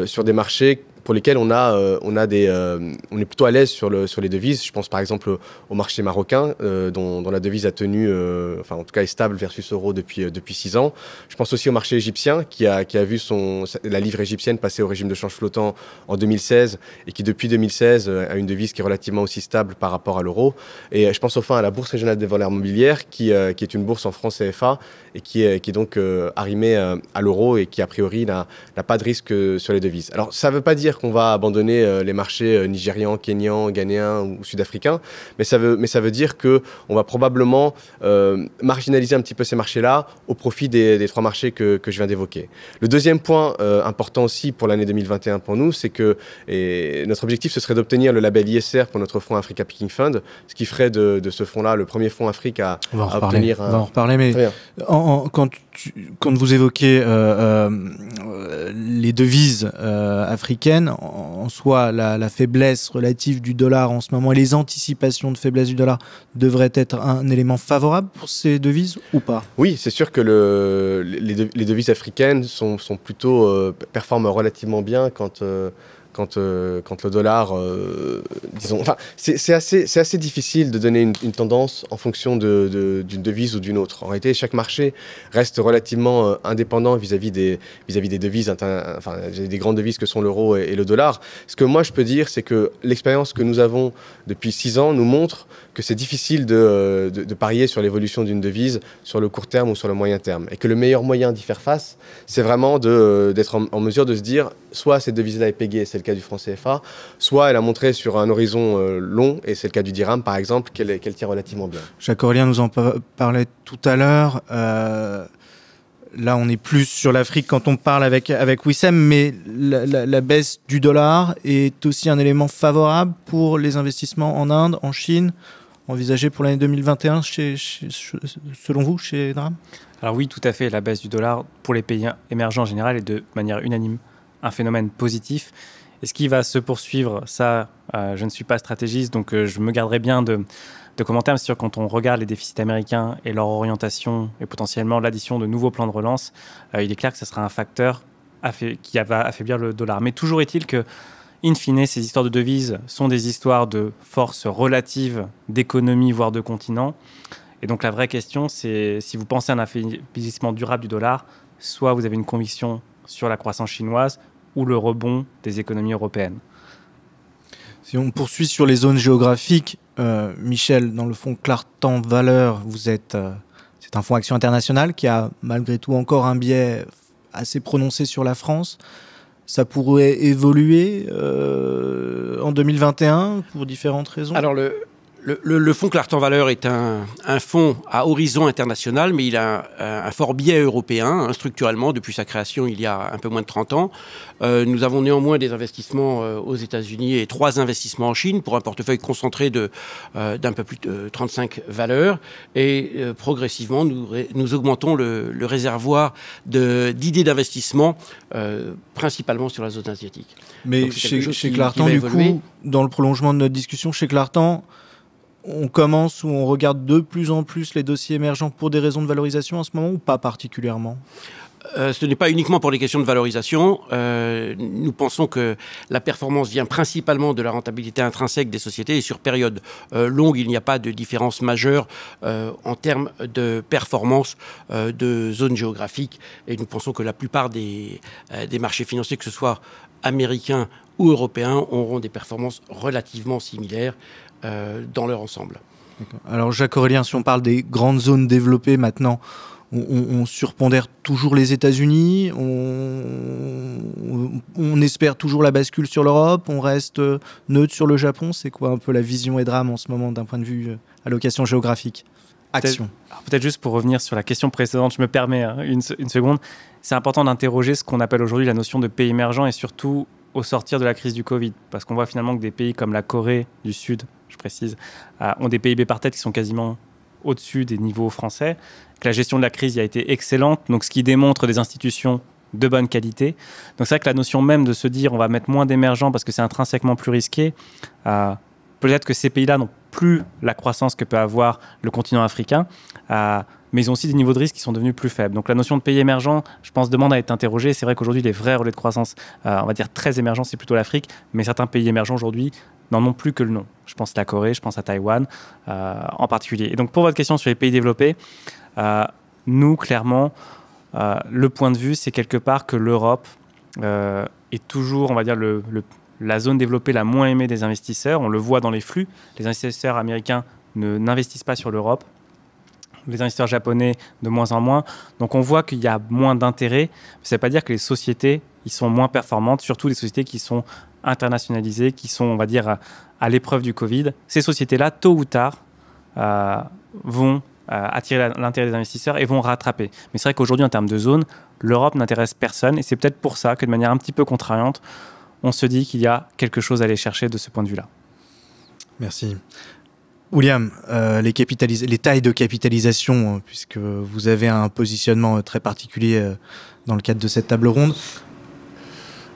sur des marchés pour lesquels on est plutôt à l'aise sur les devises. Je pense par exemple au marché marocain, dont la devise a tenu, en tout cas est stable versus euro depuis 6 ans. Je pense aussi au marché égyptien, qui a vu la livre égyptienne passer au régime de change flottant en 2016, et qui depuis 2016 a une devise qui est relativement aussi stable par rapport à l'euro. Et je pense enfin à la Bourse régionale des valeurs mobilières, qui est une bourse en francs CFA, et qui est donc arrimée à l'euro, et qui a priori n'a pas de risque sur les devises. Alors ça ne veut pas dire qu'on va abandonner les marchés nigérians, kenyans, ghanéens ou sud-africains, mais ça veut dire qu'on va probablement marginaliser un petit peu ces marchés-là au profit des 3 marchés que je viens d'évoquer. Le deuxième point important aussi pour l'année 2021 pour nous, c'est que notre objectif, ce serait d'obtenir le label ISR pour notre fonds Africa Picking Fund, ce qui ferait de ce fonds-là le premier fonds Afrique à obtenir. On va en reparler, mais quand vous évoquez les devises africaines, en soi, la faiblesse relative du dollar en ce moment et les anticipations de faiblesse du dollar devraient être un élément favorable pour ces devises ou pas ? Oui, c'est sûr que les devises africaines sont plutôt performent relativement bien quand le dollar, disons... Enfin, c'est assez difficile de donner une tendance en fonction d'une devise ou d'une autre. En réalité, chaque marché reste relativement indépendant vis-à-vis des devises, des grandes devises que sont l'euro et le dollar. Ce que moi, je peux dire, c'est que l'expérience que nous avons depuis 6 ans nous montre que c'est difficile de parier sur l'évolution d'une devise sur le court terme ou sur le moyen terme. Et que le meilleur moyen d'y faire face, c'est vraiment d'être en mesure de se dire, soit cette devise-là est pégée, c'est le cas du franc CFA, soit elle a montré sur un horizon long, et c'est le cas du dirham par exemple, qu'elle tient relativement bien. Jacques-Aurélien nous en parlait tout à l'heure. Là, on est plus sur l'Afrique quand on parle avec Wissem, mais la baisse du dollar est aussi un élément favorable pour les investissements en Inde, en Chine, envisagés pour l'année 2021, selon vous, chez Dram ? Alors oui, tout à fait. La baisse du dollar pour les pays émergents en général est de manière unanime un phénomène positif. Est-ce qu'il va se poursuivre? Ça, je ne suis pas stratégiste, donc je me garderai bien de commentaires. Mais c'est sûr, quand on regarde les déficits américains et leur orientation et potentiellement l'addition de nouveaux plans de relance, il est clair que ce sera un facteur qui va affaiblir le dollar. Mais toujours est-il que, in fine, ces histoires de devises sont des histoires de force relative d'économie, voire de continent. Et donc la vraie question, c'est si vous pensez à un affaiblissement durable du dollar, soit vous avez une conviction sur la croissance chinoise ou le rebond des économies européennes. Si on poursuit sur les zones géographiques, Michel, dans le fonds Clartan Valeur, c'est un fonds Action Internationale qui a malgré tout encore un biais assez prononcé sur la France. Ça pourrait évoluer en 2021 pour différentes raisons. Alors le fonds Clartan Valeur est un fonds à horizon international, mais il a un fort biais européen, structurellement, depuis sa création il y a un peu moins de 30 ans. Nous avons néanmoins des investissements aux États-Unis et 3 investissements en Chine pour un portefeuille concentré d'un peu plus de 35 valeurs. Et progressivement, nous augmentons le réservoir d'idées d'investissement, principalement sur la zone asiatique. Mais chez Clartan, du coup, dans le prolongement de notre discussion, chez Clartan, on commence ou on regarde de plus en plus les dossiers émergents pour des raisons de valorisation en ce moment ou pas particulièrement? Ce n'est pas uniquement pour des questions de valorisation. Nous pensons que la performance vient principalement de la rentabilité intrinsèque des sociétés et sur période longue, il n'y a pas de différence majeure en termes de performance de zones géographiques. Et nous pensons que la plupart des marchés financiers, que ce soit américains ou européens, auront des performances relativement similaires dans leur ensemble. Alors Jacques-Aurélien, si on parle des grandes zones développées maintenant, on surpondère toujours les États-Unis, on espère toujours la bascule sur l'Europe, on reste neutre sur le Japon. C'est quoi un peu la vision et drame en ce moment d'un point de vue allocation géographique? Action. Peut-être juste pour revenir sur la question précédente, je me permets une seconde. C'est important d'interroger ce qu'on appelle aujourd'hui la notion de pays émergent et surtout au sortir de la crise du Covid. Parce qu'on voit finalement que des pays comme la Corée du Sud, je précise, ont des PIB par tête qui sont quasiment au-dessus des niveaux français, que la gestion de la crise y a été excellente, donc ce qui démontre des institutions de bonne qualité. Donc c'est vrai que la notion même de se dire on va mettre moins d'émergents parce que c'est intrinsèquement plus risqué, peut-être que ces pays-là n'ont plus la croissance que peut avoir le continent africain, mais ils ont aussi des niveaux de risque qui sont devenus plus faibles. Donc la notion de pays émergent, je pense, demande à être interrogée. C'est vrai qu'aujourd'hui, les vrais relais de croissance, on va dire très émergents, c'est plutôt l'Afrique, mais certains pays émergents aujourd'hui n'en ont plus que le nom. Je pense à la Corée, je pense à Taïwan en particulier. Et donc pour votre question sur les pays développés, nous, clairement, le point de vue, c'est quelque part que l'Europe est toujours, on va dire, la zone développée la moins aimée des investisseurs. On le voit dans les flux. Les investisseurs américains n'investissent pas sur l'Europe. Les investisseurs japonais de moins en moins. Donc on voit qu'il y a moins d'intérêt. Ça ne veut pas dire que les sociétés ils sont moins performantes, surtout les sociétés qui sont internationalisées, qui sont, on va dire, à l'épreuve du Covid. Ces sociétés-là, tôt ou tard, vont attirer l'intérêt des investisseurs et vont rattraper. Mais c'est vrai qu'aujourd'hui, en termes de zone, l'Europe n'intéresse personne. Et c'est peut-être pour ça que de manière un petit peu contrariante, on se dit qu'il y a quelque chose à aller chercher de ce point de vue-là. Merci. William, les tailles de capitalisation, puisque vous avez un positionnement très particulier dans le cadre de cette table ronde.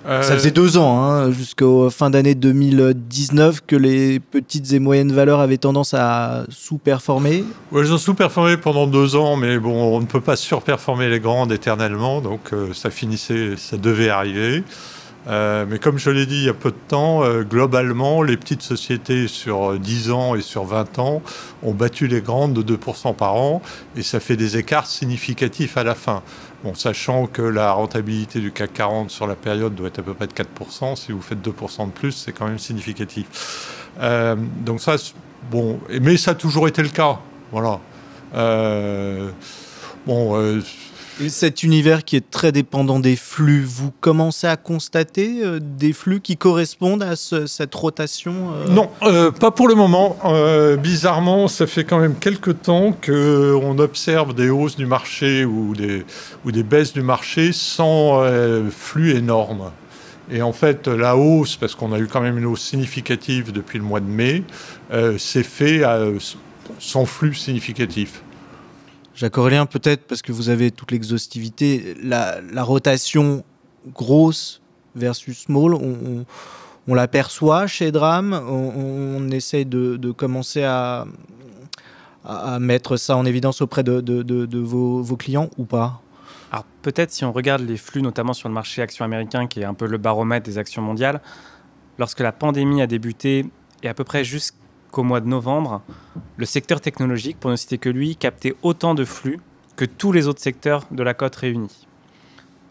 Ça faisait 2 ans, jusqu'au fin d'année 2019, que les petites et moyennes valeurs avaient tendance à sous-performer. Ouais, elles ont sous-performé pendant 2 ans, mais bon, on ne peut pas surperformer les grandes éternellement, donc ça devait arriver. Mais comme je l'ai dit il y a peu de temps, globalement, les petites sociétés sur 10 ans et sur 20 ans ont battu les grandes de 2% par an, et ça fait des écarts significatifs à la fin. Bon, sachant que la rentabilité du CAC 40 sur la période doit être à peu près de 4%, si vous faites 2% de plus, c'est quand même significatif. Donc ça, bon, mais ça a toujours été le cas. Voilà. Cet univers qui est très dépendant des flux, vous commencez à constater des flux qui correspondent à cette rotation Non, pas pour le moment. Bizarrement, ça fait quand même quelques temps qu'on observe des hausses du marché ou des baisses du marché sans flux énorme. Et en fait, la hausse, parce qu'on a eu quand même une hausse significative depuis le mois de mai, s'est fait sans flux significatif. Jacques-Aurélien, peut-être, parce que vous avez toute l'exhaustivité, la rotation grosse versus small, on l'aperçoit chez Dram, on essaye de commencer à mettre ça en évidence auprès de vos clients ou pas? Alors peut-être si on regarde les flux, notamment sur le marché action américain, qui est un peu le baromètre des actions mondiales, lorsque la pandémie a débuté, et à peu près jusqu'au mois de novembre, le secteur technologique, pour ne citer que lui, captait autant de flux que tous les autres secteurs de la cote réunis.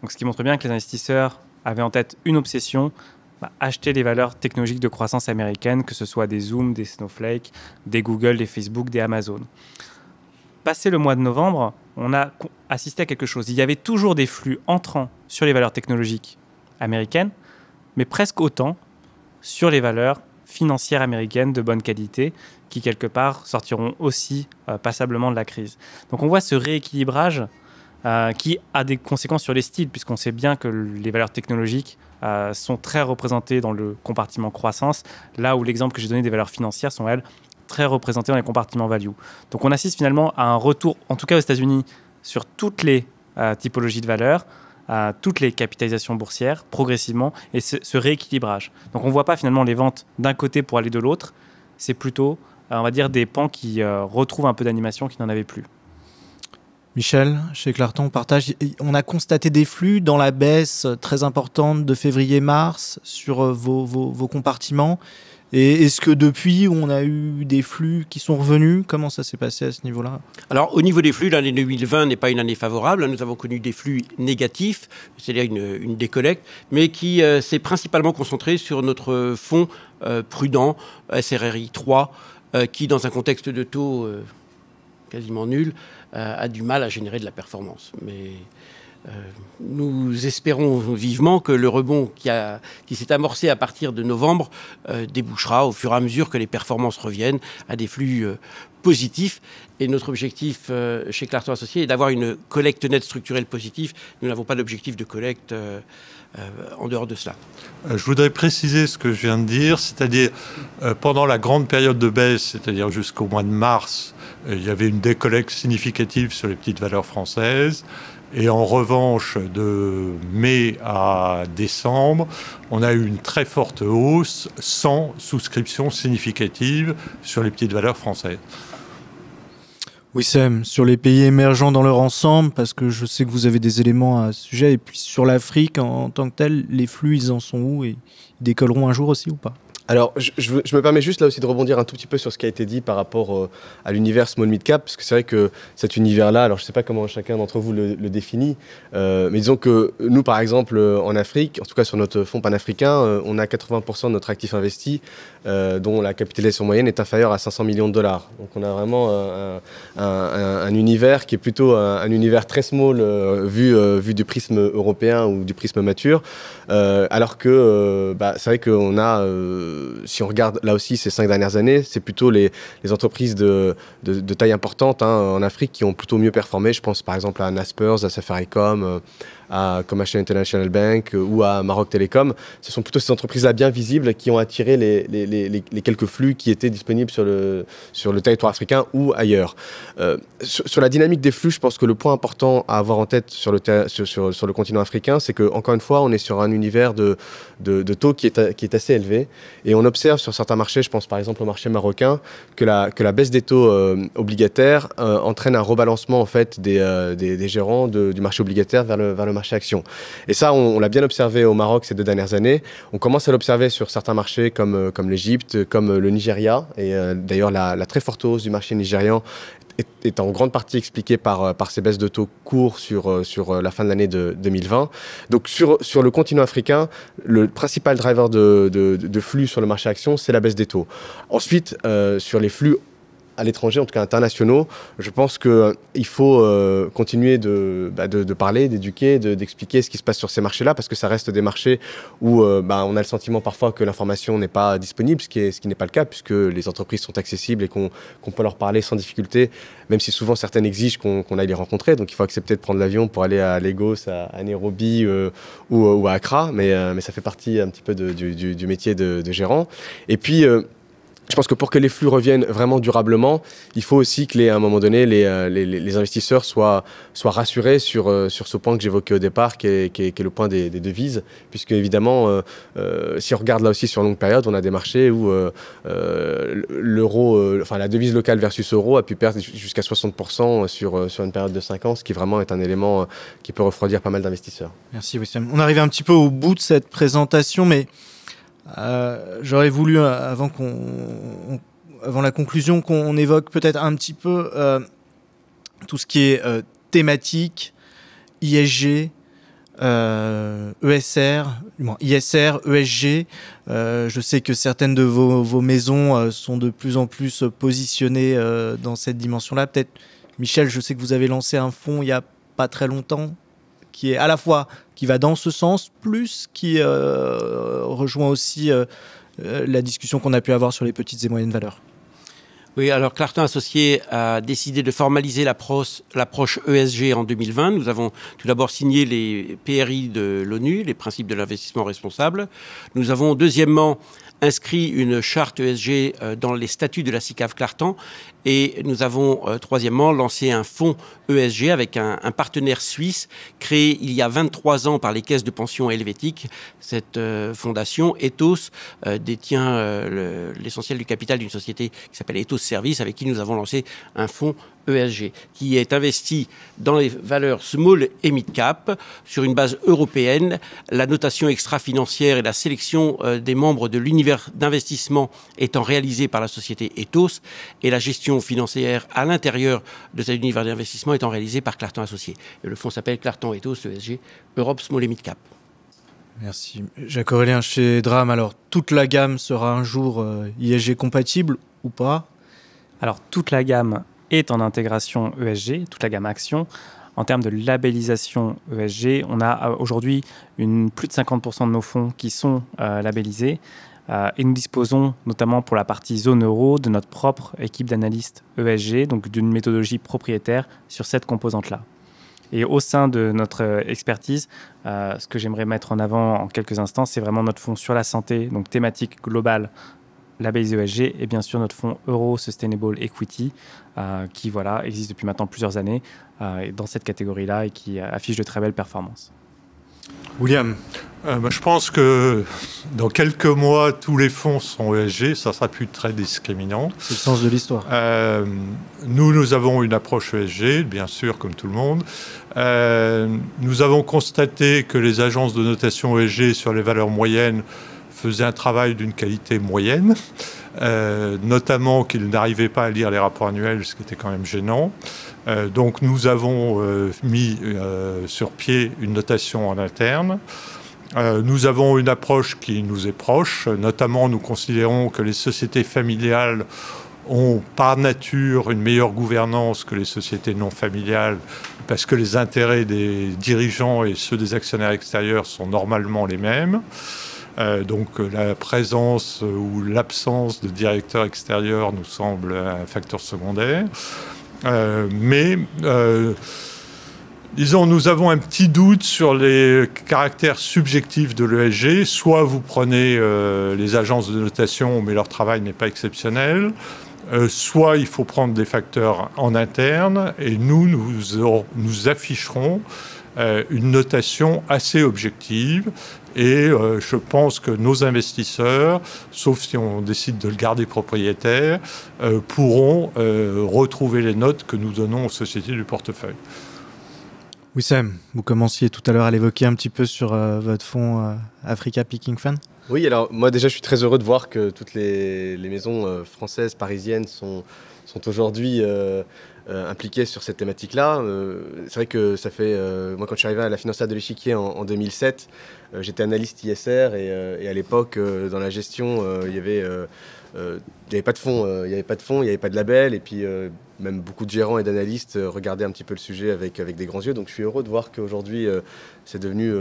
Donc, ce qui montre bien que les investisseurs avaient en tête une obsession, acheter les valeurs technologiques de croissance américaines, que ce soit des Zoom, des Snowflake, des Google, des Facebook, des Amazon. Passé le mois de novembre, on a assisté à quelque chose. Il y avait toujours des flux entrants sur les valeurs technologiques américaines, mais presque autant sur les valeurs financières américaines de bonne qualité, qui quelque part sortiront aussi passablement de la crise. Donc on voit ce rééquilibrage qui a des conséquences sur les styles, puisqu'on sait bien que les valeurs technologiques sont très représentées dans le compartiment croissance, là où l'exemple que j'ai donné des valeurs financières sont, elles, très représentées dans les compartiments value. Donc on assiste finalement à un retour, en tout cas aux États-Unis, sur toutes les typologies de valeurs, toutes les capitalisations boursières, progressivement, et ce rééquilibrage. Donc on ne voit pas finalement les ventes d'un côté pour aller de l'autre, c'est plutôt, on va dire, des pans qui retrouvent un peu d'animation qui n'en avaient plus. Michel, chez Clarton, on a constaté des flux dans la baisse très importante de février-mars sur vos compartiments. Et est-ce que depuis, on a eu des flux qui sont revenus? Comment ça s'est passé à ce niveau-là? Alors, au niveau des flux, l'année 2020 n'est pas une année favorable. Nous avons connu des flux négatifs, c'est-à-dire une décollecte, mais qui s'est principalement concentrée sur notre fonds prudent, SRRI 3, qui, dans un contexte de taux quasiment nul, a du mal à générer de la performance. Mais nous espérons vivement que le rebond qui s'est amorcé à partir de novembre débouchera au fur et à mesure que les performances reviennent à des flux positifs. Et notre objectif chez Clarton Associés est d'avoir une collecte nette structurelle positive. Nous n'avons pas d'objectif de collecte en dehors de cela. Je voudrais préciser ce que je viens de dire, c'est-à-dire pendant la grande période de baisse, c'est-à-dire jusqu'au mois de mars, il y avait une décollecte significative sur les petites valeurs françaises. Et en revanche, de mai à décembre, on a eu une très forte hausse sans souscription significative sur les petites valeurs françaises. Wissem, sur les pays émergents dans leur ensemble, parce que je sais que vous avez des éléments à ce sujet, et puis sur l'Afrique en tant que telle, les flux, ils en sont où et ils décolleront un jour aussi ou pas? Alors, je me permets juste là aussi de rebondir un tout petit peu sur ce qui a été dit par rapport à l'univers small mid cap, parce que c'est vrai que cet univers-là, alors je ne sais pas comment chacun d'entre vous le définit, mais disons que nous, par exemple, en Afrique, en tout cas sur notre fonds panafricain, on a 80% de notre actif investi, dont la capitalisation moyenne est inférieure à 500 millions de dollars. Donc on a vraiment un univers qui est plutôt un univers très small vu du prisme européen ou du prisme mature, alors que c'est vrai qu'on a... si on regarde là aussi ces 5 dernières années, c'est plutôt les entreprises de taille importante en Afrique qui ont plutôt mieux performé. Je pense par exemple à Naspers, à Safaricom, à Commercial International Bank ou à Maroc Telecom. Ce sont plutôt ces entreprises-là bien visibles qui ont attiré les quelques flux qui étaient disponibles sur le territoire africain ou ailleurs. Sur la dynamique des flux, je pense que le point important à avoir en tête sur le continent africain, c'est que encore une fois, on est sur un univers de taux qui est assez élevé. Et on observe sur certains marchés, je pense par exemple au marché marocain, que la baisse des taux obligataires entraîne un rebalancement en fait des gérants du marché obligataire vers le marché action. Et ça, on l'a bien observé au Maroc ces 2 dernières années. On commence à l'observer sur certains marchés comme l'Égypte, comme le Nigeria. Et d'ailleurs, la très forte hausse du marché nigérian est en grande partie expliquée par ces baisses de taux courts sur la fin de l'année 2020. Donc sur le continent africain, le principal driver de flux sur le marché action, c'est la baisse des taux. Ensuite, sur les flux à l'étranger, en tout cas internationaux, je pense qu'il faut continuer de parler, d'éduquer, d'expliquer ce qui se passe sur ces marchés-là, parce que ça reste des marchés où on a le sentiment parfois que l'information n'est pas disponible, ce qui n'est pas le cas, puisque les entreprises sont accessibles et qu'on peut leur parler sans difficulté, même si souvent certaines exigent qu'on aille les rencontrer. Donc il faut accepter de prendre l'avion pour aller à Lagos, à Nairobi ou à Accra, mais ça fait partie un petit peu du métier de gérant. Et puis... Je pense que pour que les flux reviennent vraiment durablement, il faut aussi que, à un moment donné, les investisseurs soient rassurés sur ce point que j'évoquais au départ, qui est le point des devises. Puisque, évidemment, si on regarde là aussi sur longue période, on a des marchés où l'euro, la devise locale versus euro a pu perdre jusqu'à 60% sur une période de 5 ans, ce qui vraiment est un élément qui peut refroidir pas mal d'investisseurs. Merci Wissem. On arrive un petit peu au bout de cette présentation, mais j'aurais voulu, avant la conclusion, qu'on évoque peut-être un petit peu tout ce qui est thématique, ISG, ESR, ISR, ESG. Je sais que certaines de vos maisons sont de plus en plus positionnées dans cette dimension-là. Peut-être, Michel, je sais que vous avez lancé un fonds il n'y a pas très longtemps, qui est à la fois qui va dans ce sens, plus qui rejoint aussi la discussion qu'on a pu avoir sur les petites et moyennes valeurs. Oui, alors Clartin Associés a décidé de formaliser l'approche ESG en 2020. Nous avons tout d'abord signé les PRI de l'ONU, les principes de l'investissement responsable. Nous avons deuxièmement inscrit une charte ESG dans les statuts de la SICAV Clartan. Et nous avons troisièmement lancé un fonds ESG avec un partenaire suisse créé il y a 23 ans par les caisses de pension helvétiques. Cette fondation, Ethos, détient l'essentiel du capital d'une société qui s'appelle Ethos Service, avec qui nous avons lancé un fonds ESG, qui est investi dans les valeurs small et mid cap sur une base européenne. La notation extra-financière et la sélection des membres de l'univers d'investissement étant réalisée par la société Ethos, et la gestion financière à l'intérieur de cet univers d'investissement étant réalisée par Clartan Associés. Et le fonds s'appelle Clartan Ethos ESG Europe Small et Mid Cap. Merci. Jacques-Aurélien, chez Dram, alors toute la gamme sera un jour ISG compatible ou pas? Alors toute la gamme est en intégration ESG, toute la gamme action. En termes de labellisation ESG, on a aujourd'hui plus de 50% de nos fonds qui sont labellisés. Et nous disposons, notamment pour la partie zone euro, de notre propre équipe d'analystes ESG, donc d'une méthodologie propriétaire sur cette composante-là. Et au sein de notre expertise, ce que j'aimerais mettre en avant en quelques instants, c'est vraiment notre fonds sur la santé, donc thématique globale, labellisé ESG, et bien sûr notre fonds Euro Sustainable Equity, qui existe depuis maintenant plusieurs années dans cette catégorie-là et qui affiche de très belles performances. William, je pense que dans quelques mois, tous les fonds sont ESG, ça sera plus très discriminant. C'est le sens de l'histoire. Nous avons une approche ESG, bien sûr, comme tout le monde. Nous avons constaté que les agences de notation ESG sur les valeurs moyennes faisaient un travail d'une qualité moyenne, notamment qu'ils n'arrivaient pas à lire les rapports annuels, ce qui était quand même gênant. Donc nous avons mis sur pied une notation en interne. Nous avons une approche qui nous est proche, notamment nous considérons que les sociétés familiales ont par nature une meilleure gouvernance que les sociétés non familiales parce que les intérêts des dirigeants et ceux des actionnaires extérieurs sont normalement les mêmes. Donc la présence ou l'absence de directeur extérieur nous semble un facteur secondaire. Disons, nous avons un petit doute sur les caractères subjectifs de l'ESG. Soit vous prenez les agences de notation, mais leur travail n'est pas exceptionnel. Soit il faut prendre des facteurs en interne, et nous afficherons une notation assez objective. Et je pense que nos investisseurs, sauf si on décide de le garder propriétaire, pourront retrouver les notes que nous donnons aux sociétés du portefeuille. Wissem, vous commenciez tout à l'heure à l'évoquer un petit peu sur votre fonds Africa Picking Fund. Oui, alors moi déjà je suis très heureux de voir que toutes les maisons françaises, parisiennes sont aujourd'hui impliquées sur cette thématique-là. C'est vrai que ça fait... moi quand je suis arrivé à la financière de l'échiquier en 2007, j'étais analyste ISR et à l'époque dans la gestion il n'y avait pas de fonds, il n'y avait pas de label, et puis même beaucoup de gérants et d'analystes regardaient un petit peu le sujet avec des grands yeux. Donc je suis heureux de voir qu'aujourd'hui c'est devenu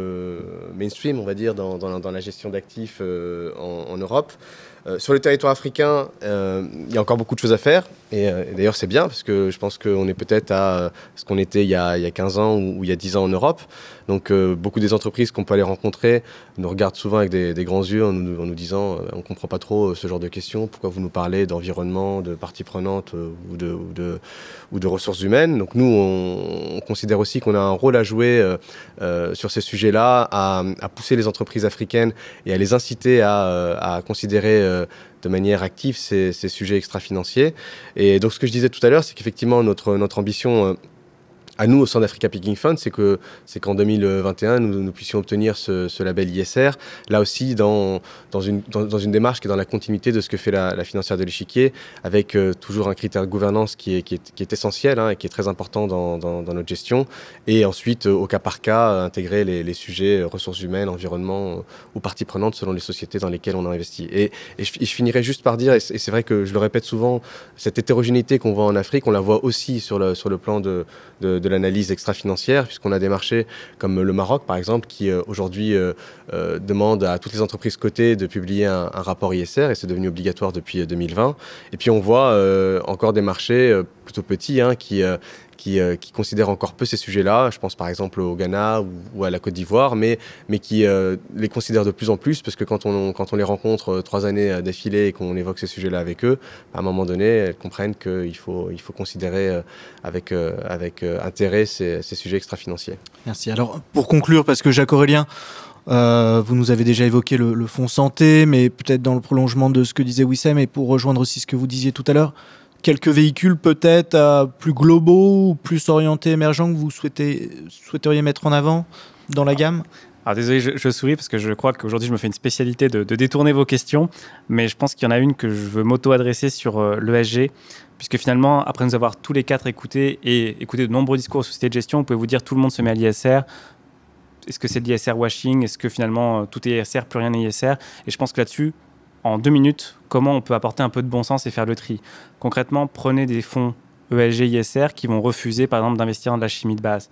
mainstream, on va dire, dans la gestion d'actifs en Europe. Sur le territoire africain, il y a encore beaucoup de choses à faire. Et d'ailleurs, c'est bien parce que je pense qu'on est peut-être à ce qu'on était il y a 15 ans ou il y a 10 ans en Europe. Donc, beaucoup des entreprises qu'on peut aller rencontrer nous regardent souvent avec des grands yeux en nous disant on ne comprend pas trop ce genre de questions. Pourquoi vous nous parlez d'environnement, de parties prenantes ou de ressources humaines. Donc, nous, on considère aussi qu'on a un rôle à jouer sur ces sujets-là, à pousser les entreprises africaines et à les inciter à considérer de manière active ces sujets extra-financiers. Et donc, ce que je disais tout à l'heure, c'est qu'effectivement, notre ambition à nous, au sein d'Africa Picking Fund, c'est qu'en 2021, nous puissions obtenir ce label ISR, là aussi dans une démarche qui est dans la continuité de ce que fait la financière de l'échiquier, avec toujours un critère de gouvernance qui est essentiel et qui est très important dans notre gestion, et ensuite, au cas par cas, intégrer les sujets ressources humaines, environnement ou parties prenantes selon les sociétés dans lesquelles on a investi. Et je finirai juste par dire, et c'est vrai que je le répète souvent, cette hétérogénéité qu'on voit en Afrique, on la voit aussi sur le plan de l'analyse extra-financière, puisqu'on a des marchés comme le Maroc, par exemple, qui aujourd'hui demande à toutes les entreprises cotées de publier un rapport ISR, et c'est devenu obligatoire depuis 2020. Et puis on voit encore des marchés plutôt petits qui considèrent encore peu ces sujets-là. Je pense par exemple au Ghana ou à la Côte d'Ivoire, mais qui les considèrent de plus en plus, parce que quand on les rencontre 3 années d'affilée et qu'on évoque ces sujets-là avec eux, à un moment donné, elles comprennent qu'il faut considérer avec intérêt ces sujets extra-financiers. Merci. Alors, pour conclure, parce que Jacques-Aurélien, vous nous avez déjà évoqué le fonds santé, mais peut-être dans le prolongement de ce que disait Wissem, et pour rejoindre aussi ce que vous disiez tout à l'heure, quelques véhicules peut-être plus globaux ou plus orientés, émergents, que vous souhaiteriez mettre en avant dans la gamme ? Alors désolé, je souris parce que je crois qu'aujourd'hui je me fais une spécialité de détourner vos questions, mais je pense qu'il y en a une que je veux m'auto-adresser sur l'ESG, puisque finalement, après nous avoir tous les 4 écoutés et écouté de nombreux discours aux sociétés de gestion, vous pouvez vous dire tout le monde se met à l'ISR. Est-ce que c'est de l'ISR washing ? Est-ce que finalement tout est ISR, plus rien n'est ISR ? Et je pense que là-dessus, en 2 minutes, comment on peut apporter un peu de bon sens et faire le tri ? Concrètement, prenez des fonds ESG, ISR qui vont refuser par exemple d'investir dans de la chimie de base.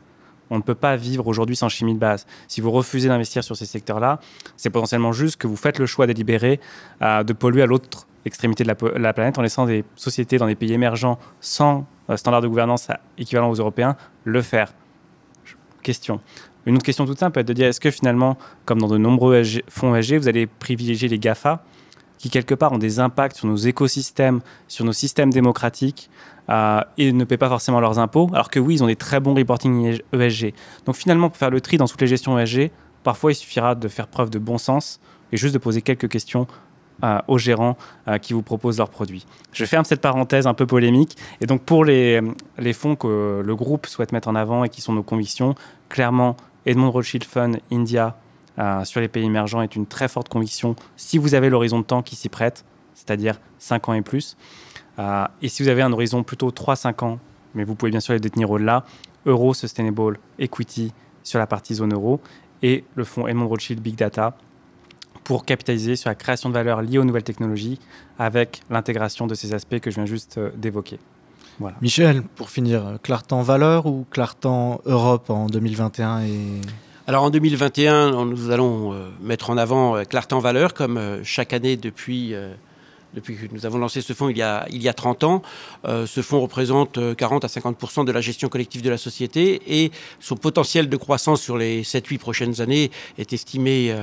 On ne peut pas vivre aujourd'hui sans chimie de base. Si vous refusez d'investir sur ces secteurs-là, c'est potentiellement juste que vous faites le choix délibéré de polluer à l'autre extrémité de la planète en laissant des sociétés dans des pays émergents sans standard de gouvernance équivalent aux Européens le faire. Question. Une autre question toute simple peut être de dire, est-ce que finalement, comme dans de nombreux fonds ESG, vous allez privilégier les GAFA qui quelque part ont des impacts sur nos écosystèmes, sur nos systèmes démocratiques et ne paient pas forcément leurs impôts, alors que oui, ils ont des très bons reporting ESG. Donc finalement, pour faire le tri dans toutes les gestions ESG, parfois il suffira de faire preuve de bon sens et juste de poser quelques questions aux gérants qui vous proposent leurs produits. Je ferme cette parenthèse un peu polémique. Et donc pour les fonds que le groupe souhaite mettre en avant et qui sont nos convictions, clairement, Edmond Rothschild Fund India sur les pays émergents est une très forte conviction si vous avez l'horizon de temps qui s'y prête, c'est-à-dire 5 ans et plus. Et si vous avez un horizon plutôt 3-5 ans, mais vous pouvez bien sûr les détenir au-delà, Euro Sustainable Equity sur la partie zone euro et le fonds Edmond Rothschild Big Data pour capitaliser sur la création de valeur liée aux nouvelles technologies avec l'intégration de ces aspects que je viens juste d'évoquer. Voilà. Michel, pour finir, Clartan Valeur ou Clartan Europe en 2021 Alors en 2021, nous allons mettre en avant Clartan Valeur comme chaque année depuis que nous avons lancé ce fonds il y a 30 ans. Ce fonds représente 40 à 50% de la gestion collective de la société et son potentiel de croissance sur les 7-8 prochaines années est estimé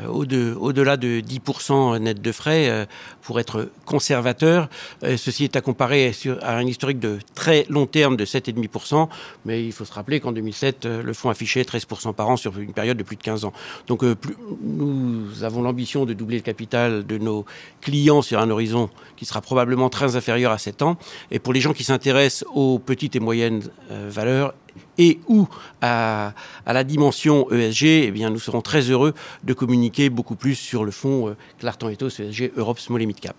au-delà de 10% net de frais pour être conservateur. Ceci est à comparer à un historique de très long terme de 7,5%, mais il faut se rappeler qu'en 2007, le fonds affichait 13% par an sur une période de plus de 15 ans. Donc nous avons l'ambition de doubler le capital de nos clients sur un horizon qui sera probablement très inférieur à 7 ans. Et pour les gens qui s'intéressent aux petites et moyennes valeurs, et ou à la dimension ESG, eh bien, nous serons très heureux de communiquer beaucoup plus sur le fonds Clartan Ethos ESG Europe Small et Mid Cap,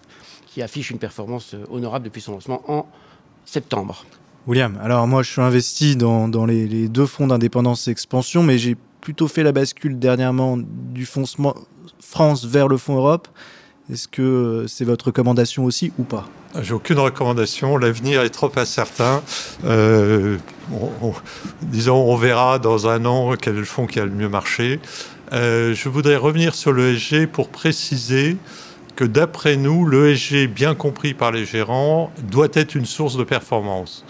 qui affiche une performance honorable depuis son lancement en septembre. William, alors moi je suis investi dans les 2 fonds d'indépendance et expansion, mais j'ai plutôt fait la bascule dernièrement du fonds France vers le fonds Europe. Est-ce que c'est votre recommandation aussi ou pas ? J'ai aucune recommandation, l'avenir est trop incertain. Disons, on verra dans un an quel est le fonds qui a le mieux marché. Je voudrais revenir sur l'ESG pour préciser que d'après nous, l'ESG, bien compris par les gérants, doit être une source de performance.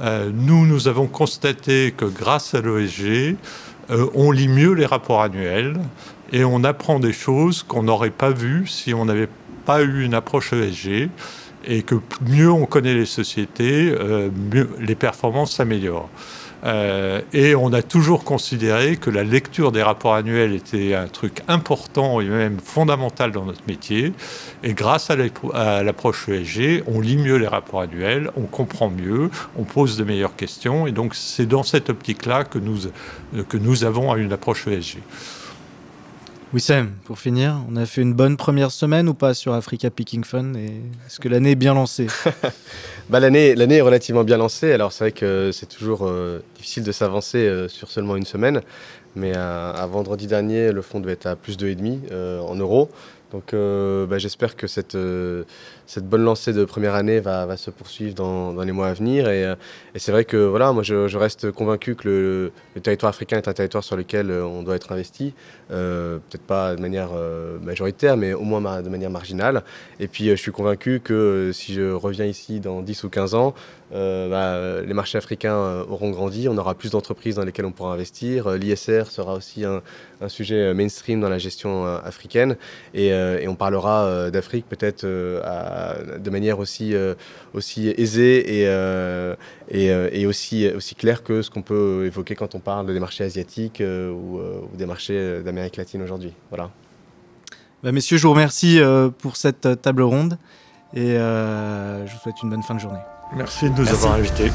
Nous avons constaté que grâce à l'ESG, on lit mieux les rapports annuels et on apprend des choses qu'on n'aurait pas vues si on n'avait pas eu une approche ESG, et que mieux on connaît les sociétés, mieux les performances s'améliorent. Et on a toujours considéré que la lecture des rapports annuels était un truc important et même fondamental dans notre métier. Et grâce à l'approche ESG, on lit mieux les rapports annuels, on comprend mieux, on pose de meilleures questions. Et donc c'est dans cette optique-là que nous avons une approche ESG. Wissem, pour finir, on a fait une bonne première semaine ou pas sur Africa Picking Fund, et est-ce que l'année est bien lancée? L'année est relativement bien lancée. Alors c'est vrai que c'est toujours difficile de s'avancer sur seulement une semaine, mais à vendredi dernier, le fonds devait être à plus 2,5 en euros. Donc j'espère que cette bonne lancée de première année va se poursuivre dans les mois à venir. Et c'est vrai que voilà, moi je reste convaincu que le territoire africain est un territoire sur lequel on doit être investi. Peut-être pas de manière majoritaire, mais au moins de manière marginale. Et puis je suis convaincu que si je reviens ici dans 10 ou 15 ans, les marchés africains auront grandi, on aura plus d'entreprises dans lesquelles on pourra investir. L'ISR sera aussi un sujet mainstream dans la gestion africaine. Et on parlera d'Afrique peut-être de manière aussi aisée et aussi claire que ce qu'on peut évoquer quand on parle des marchés asiatiques ou des marchés d'Amérique latine aujourd'hui. Voilà. Messieurs, je vous remercie pour cette table ronde et je vous souhaite une bonne fin de journée. Merci de nous avoir invités.